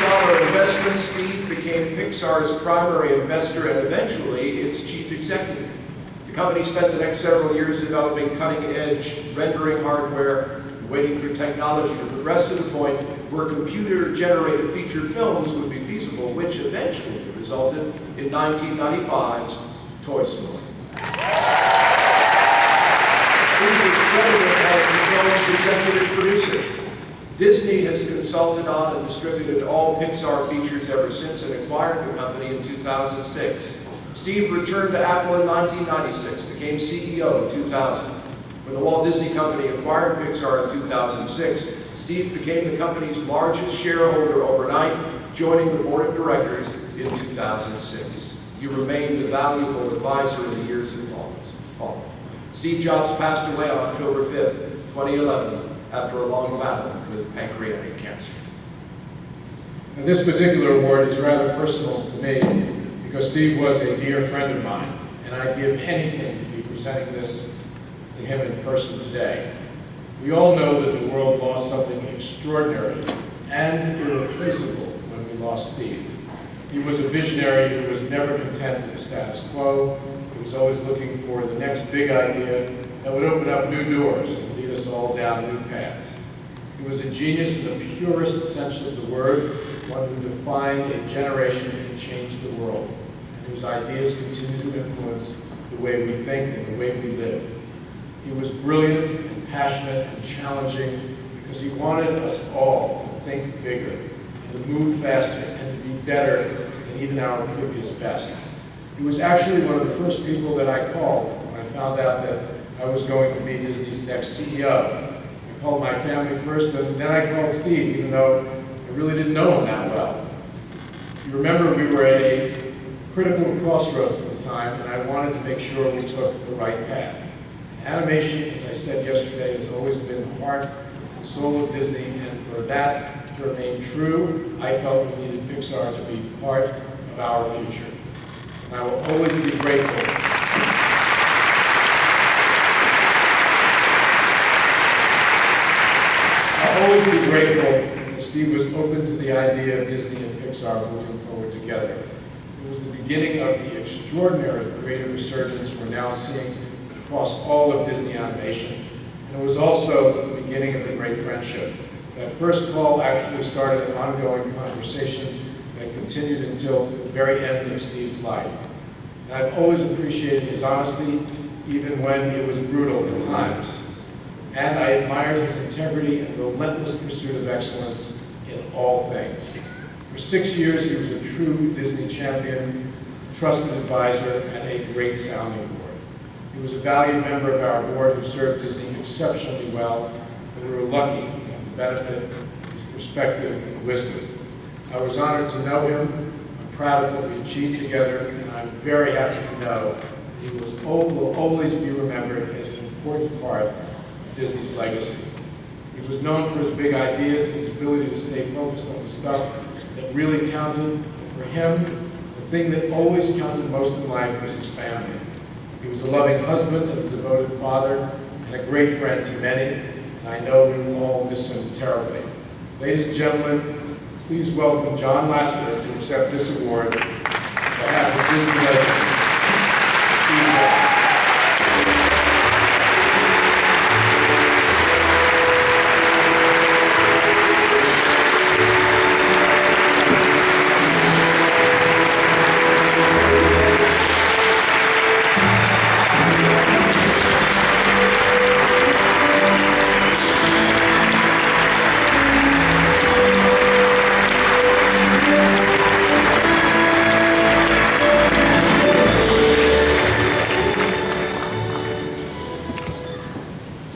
investment, Steve became Pixar's primary investor and eventually its chief executive. The company spent the next several years developing cutting-edge rendering hardware, waiting for technology to progress to the point where computer-generated feature films would be feasible, which eventually resulted in 1995's Toy Story. Steve is credited as the film's executive producer. Disney has consulted on and distributed all Pixar features ever since and acquired the company in 2006. Steve returned to Apple in 1996, became CEO in 2000. When the Walt Disney Company acquired Pixar in 2006, Steve became the company's largest shareholder overnight, joining the board of directors in 2006. You remained a valuable advisor in the years that followed. Steve Jobs passed away on October 5th, 2011, after a long battle with pancreatic cancer. And this particular award is rather personal to me because Steve was a dear friend of mine, and I'd give anything to be presenting this to him in person today. We all know that the world lost something extraordinary and irreplaceable when we lost Steve. He was a visionary who was never content with the status quo. He was always looking for the next big idea that would open up new doors and lead us all down new paths. He was a genius in the purest sense of the word, one who defined a generation and changed the world, and whose ideas continue to influence the way we think and the way we live. He was brilliant and passionate and challenging because he wanted us all to think bigger and to move faster and to be better than even our previous best. He was actually one of the first people that I called when I found out that I was going to be Disney's next CEO. I called my family first, and then I called Steve, even though I really didn't know him that well. You remember we were at a critical crossroads at the time, and I wanted to make sure we took the right path. Animation, as I said yesterday, has always been the heart and soul of Disney, and for that to remain true, I felt we needed Pixar to be part of our future. And I will always be grateful. I'll always be grateful that Steve was open to the idea of Disney and Pixar moving forward together. It was the beginning of the extraordinary creative resurgence we're now seeing across all of Disney animation, and it was also the beginning of the great friendship. That first call actually started an ongoing conversation that continued until the very end of Steve's life. And I've always appreciated his honesty, even when it was brutal at times. And I admired his integrity and relentless pursuit of excellence in all things. For 6 years, he was a true Disney champion, trusted advisor, and a great sounding board. He was a valued member of our board who served Disney exceptionally well, and we were lucky to have the benefit of his perspective and wisdom. I was honored to know him. I'm proud of what we achieved together, and I'm very happy to know that he will always be remembered as an important part of Disney's legacy. He was known for his big ideas, his ability to stay focused on the stuff that really counted. And for him, the thing that always counted most in life was his family. He was a loving husband and a devoted father and a great friend to many, and I know we will all miss him terribly. Ladies and gentlemen, please welcome John Lasseter to accept this award on behalf of Disney legend, Steve Jobs.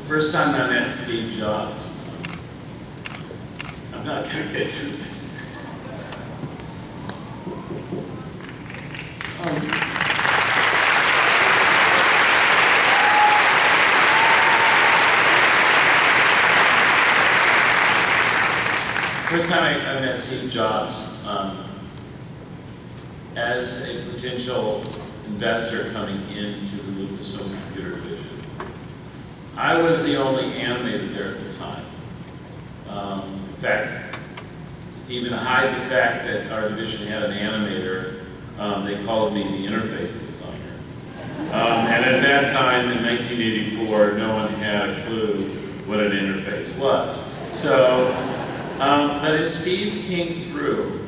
First time I met Steve Jobs. I'm not going to get through this. First time I met Steve Jobs as a potential investor coming into the Lucasfilm computer division. I was the only animator there at the time. In fact, to even hide the fact that our division had an animator, they called me the interface designer. And at that time, in 1984, no one had a clue what an interface was. So, but as Steve came through,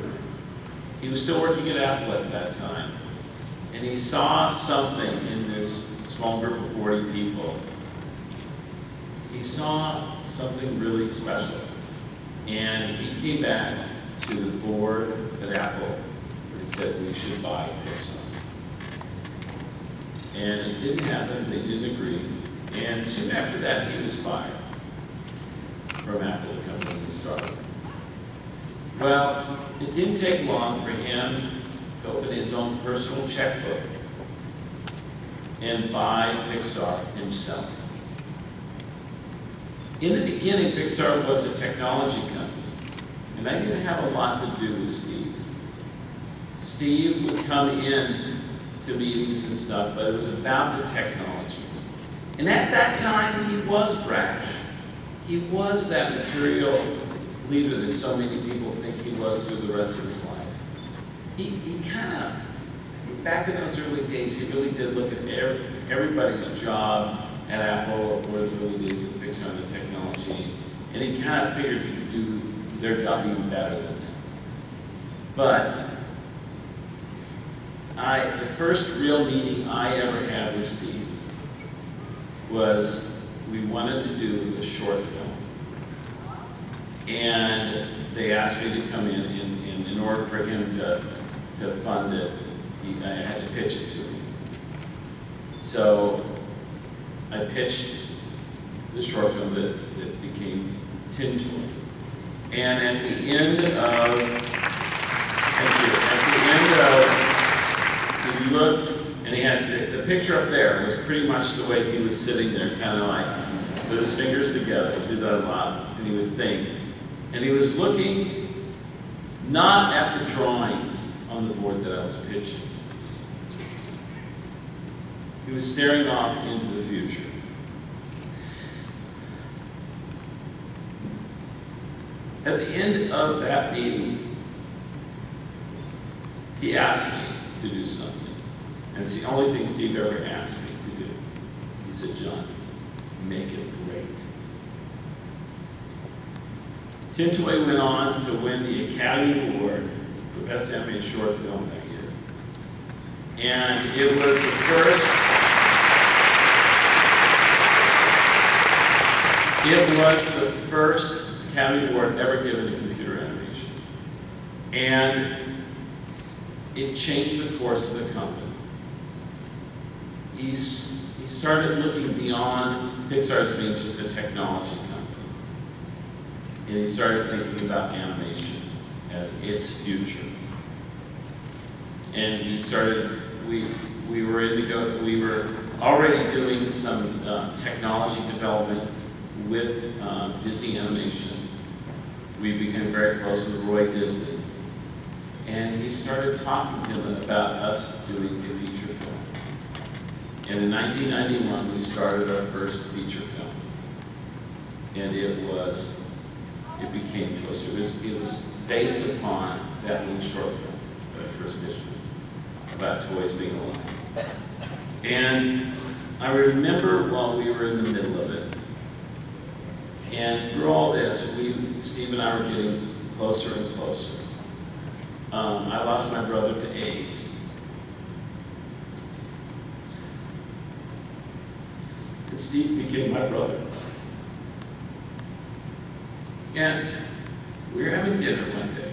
he was still working at Apple at that time, and he saw something in this small group of 40 people. He saw something really special, and he came back to the board at Apple and said we should buy Pixar. And it didn't happen, they didn't agree, and soon after that he was fired from Apple, the company he started. Well, it didn't take long for him to open his own personal checkbook and buy Pixar himself. In the beginning, Pixar was a technology company, and I didn't have a lot to do with Steve. Steve would come in to meetings and stuff, but it was about the technology. And at that time, he was brash. He was that imperial leader that so many people think he was through the rest of his life. He kind of, I think back in those early days, he really did look at everybody's job at Apple or the early days of Pixar and the technology, and he kind of figured he could do their job even better than them. But the first real meeting I ever had with Steve was we wanted to do a short film. And they asked me to come in order for him to fund it, I had to pitch it to him. So I pitched the short film that became Tin Toy. And at the end of, he looked, and he had, the picture up there was pretty much the way he was sitting there, kind of like, with his fingers together, he did that a lot, and he would think. And he was looking not at the drawings on the board that I was pitching. He was staring off into the future. At the end of that meeting, he asked me to do something. And it's the only thing Steve ever asked me to do. He said, John, make it great. Tin Toy went on to win the Academy Award for Best Animated Short Film that year. And it was the first Academy Award ever given to computer animation. And it changed the course of the company. He started looking beyond Pixar as being just a technology company. And he started thinking about animation as its future. And he started, we were already doing some technology development with Disney Animation. We became very close with Roy Disney. And he started talking to him about us doing a feature film. And in 1991, we started our first feature film. And it became Toy Story. It was based upon that little short film that I first pitched about toys being alive. And I remember while we were in the middle of it, and through all this, Steve and I were getting closer and closer. I lost my brother to AIDS. And Steve became my brother. And we were having dinner one day,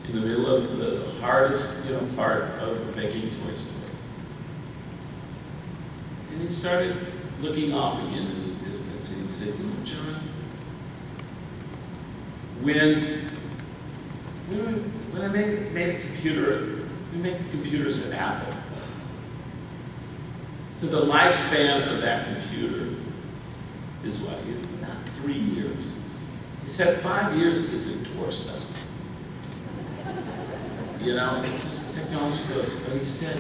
in the middle of the hardest part of making Toy Story. And he started looking off again in the distance, and he said, John, when I made a computer, we make the computers at Apple. So the lifespan of that computer is what? It's about 3 years. He said 5 years it's a door stop. Just technology goes. But he said,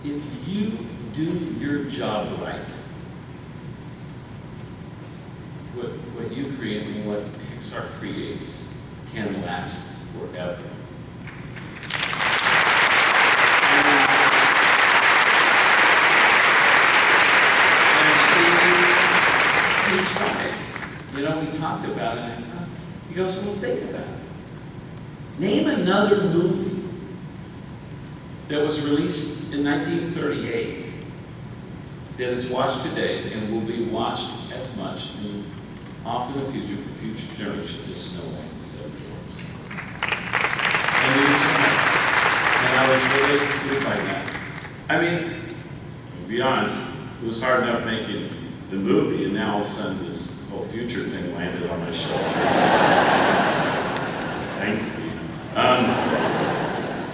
if you do your job right, what you create and what Pixar creates can last forever. And he's right. We talked about it, and he goes, well, think about it. Name another movie that was released in 1938 that is watched today and will be watched as much off in the future for future generations as Snow White and Seven Dwarfs. And he was right. And I was really moved by that. I mean, to be honest, it was hard enough making the movie, and now all of a sudden this whole future thing landed on my shoulders. Thanks, Steve.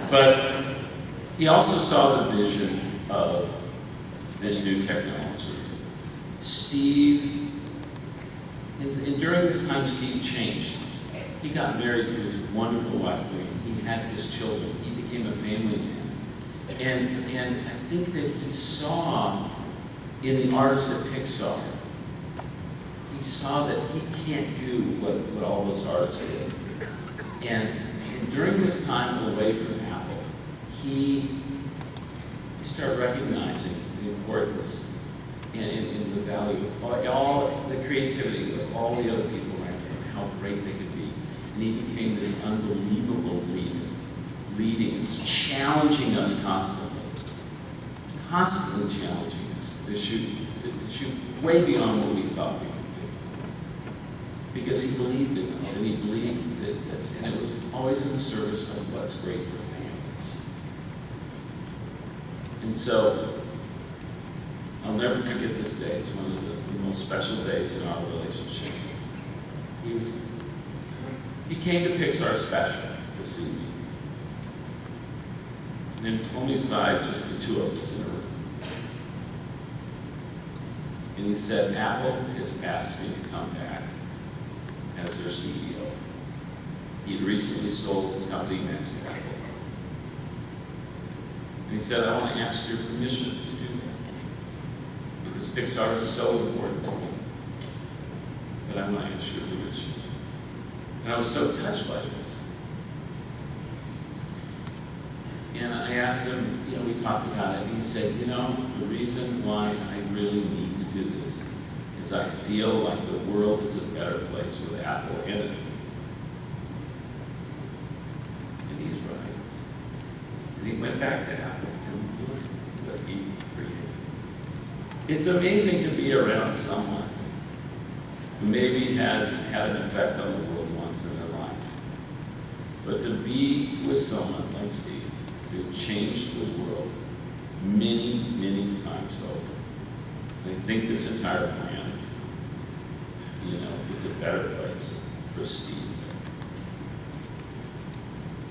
But he also saw the vision of this new technology. Steve, and during this time, Steve changed. He got married to his wonderful wife, he had his children, he became a family man. And I think that he saw in the artists at Pixar, he saw that he can't do what all those artists did. And during this time away from Apple, he started recognizing the importance and the value of all the creativity of all the other people around him, how great they could be. And he became this unbelievable leader, leading us, challenging us constantly challenging us to shoot way beyond what we thought we could do. Because he believed in us, and he believed that this, and it was always in the service of what's great for families. And so, I'll never forget this day. It's one of the most special days in our relationship. He came to Pixar Special to see me. And then pulled me aside, just the two of us in a room. And he said, Apple has asked me to come back as their CEO. He had recently sold his company next to Apple. And he said, I want to ask your permission to do that. Because Pixar is so important to me. But I want to ask your permission. And I was so touched by this. And I asked him, we talked about it, and he said, the reason why I really need to do this is I feel like the world is a better place with Apple in it. And he's right. And he went back to Apple and looked at what he created. It's amazing to be around someone who maybe has had an effect on the world once in their life. But to be with someone like Steve, who changed the world many, many times over. And I think this entire planet, is a better place for Steve.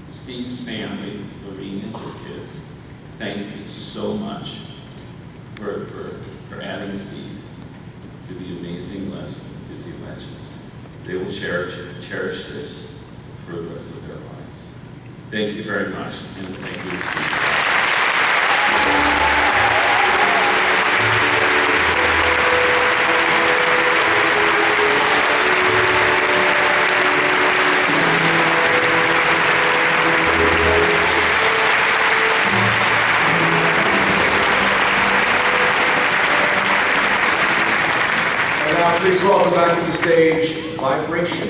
Steve's family, Lorene and her kids, thank you so much for adding Steve to the amazing list of Disney legends. They will cherish this for the rest of their lives. Thank you very much, and thank you, Steve. And now please welcome back to the stage, Vibration.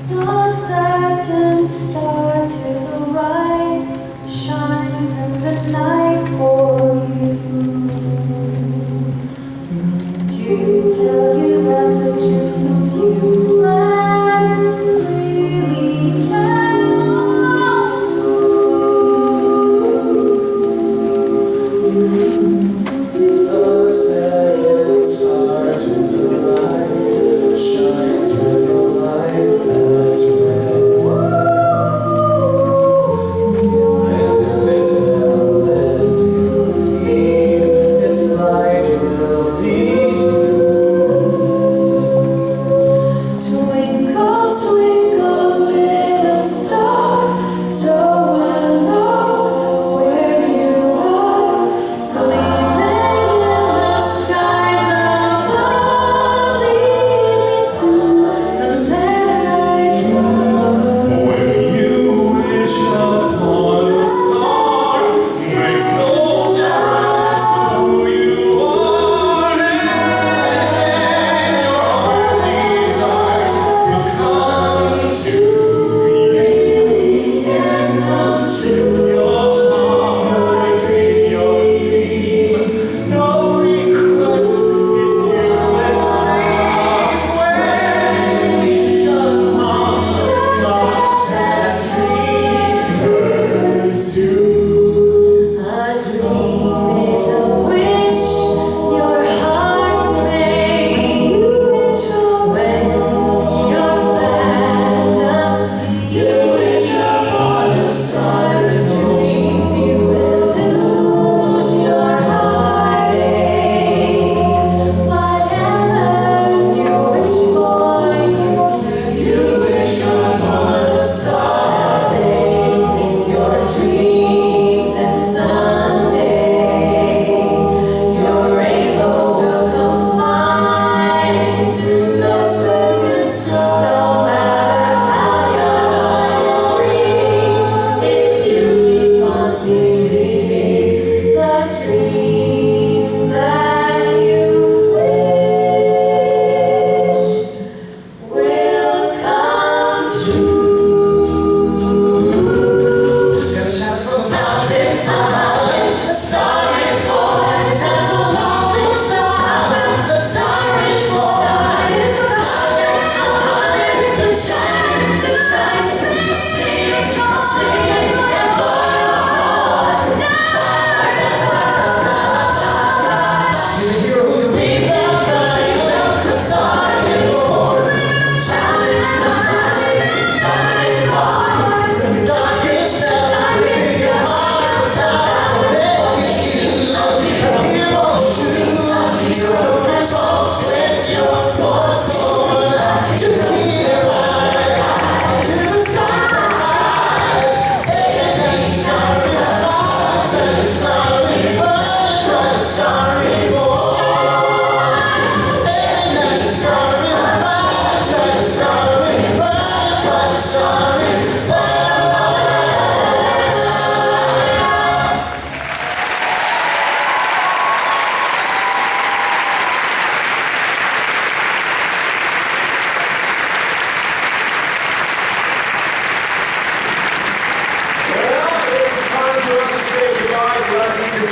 No second star to the right shines in the night for you, to tell you that the dreams you planned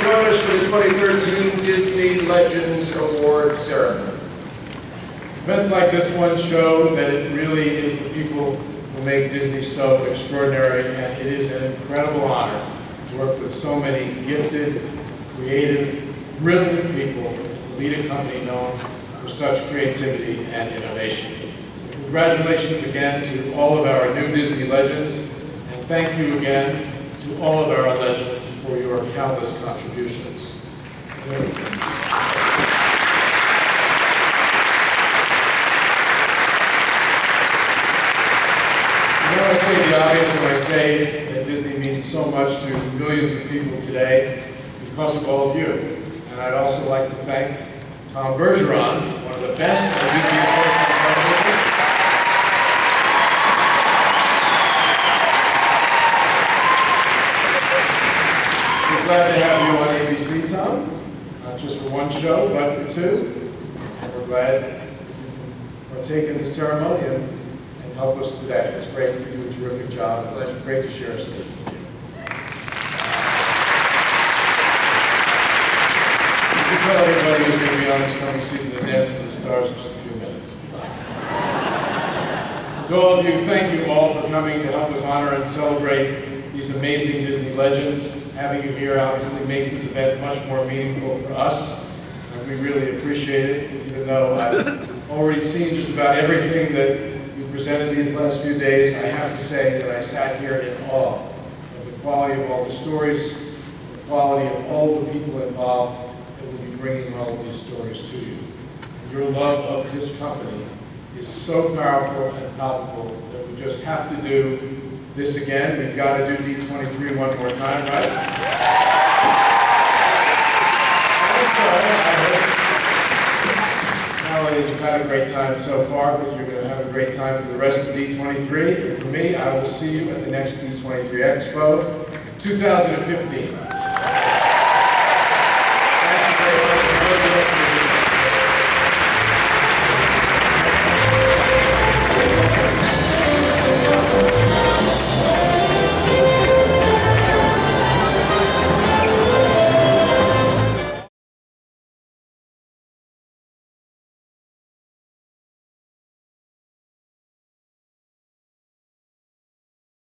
Join us for the 2013 Disney Legends Award Ceremony. Events like this one show that it really is the people who make Disney so extraordinary, and it is an incredible honor to work with so many gifted, creative, brilliant people to lead a company known for such creativity and innovation. Congratulations again to all of our new Disney legends, and thank you again to all of our legends for your countless contributions. I say the obvious when I say that Disney means so much to millions of people today because of all of you. And I'd also like to thank Tom Bergeron, one of the best and busiest hosts of television. We're glad to have you on ABC, Tom, not just for one show, but for two. And we're glad you partake in the ceremony and help us today. It's great. You do a terrific job. It's great to share a stage with you. You can tell everybody who's going to be on this coming season of Dancing with the Stars in just a few minutes. To all of you, thank you all for coming to help us honor and celebrate these amazing Disney legends. Having you here obviously makes this event much more meaningful for us, and we really appreciate it, even though I've already seen just about everything that you presented these last few days. I have to say that I sat here in awe of the quality of all the stories, the quality of all the people involved that will be bringing all of these stories to you. And your love of this company is so powerful and palpable that we just have to do this again. We've got to do D23 one more time, right? Not only you've had a great time so far, but you're going to have a great time for the rest of D23. And for me, I will see you at the next D23 Expo 2015.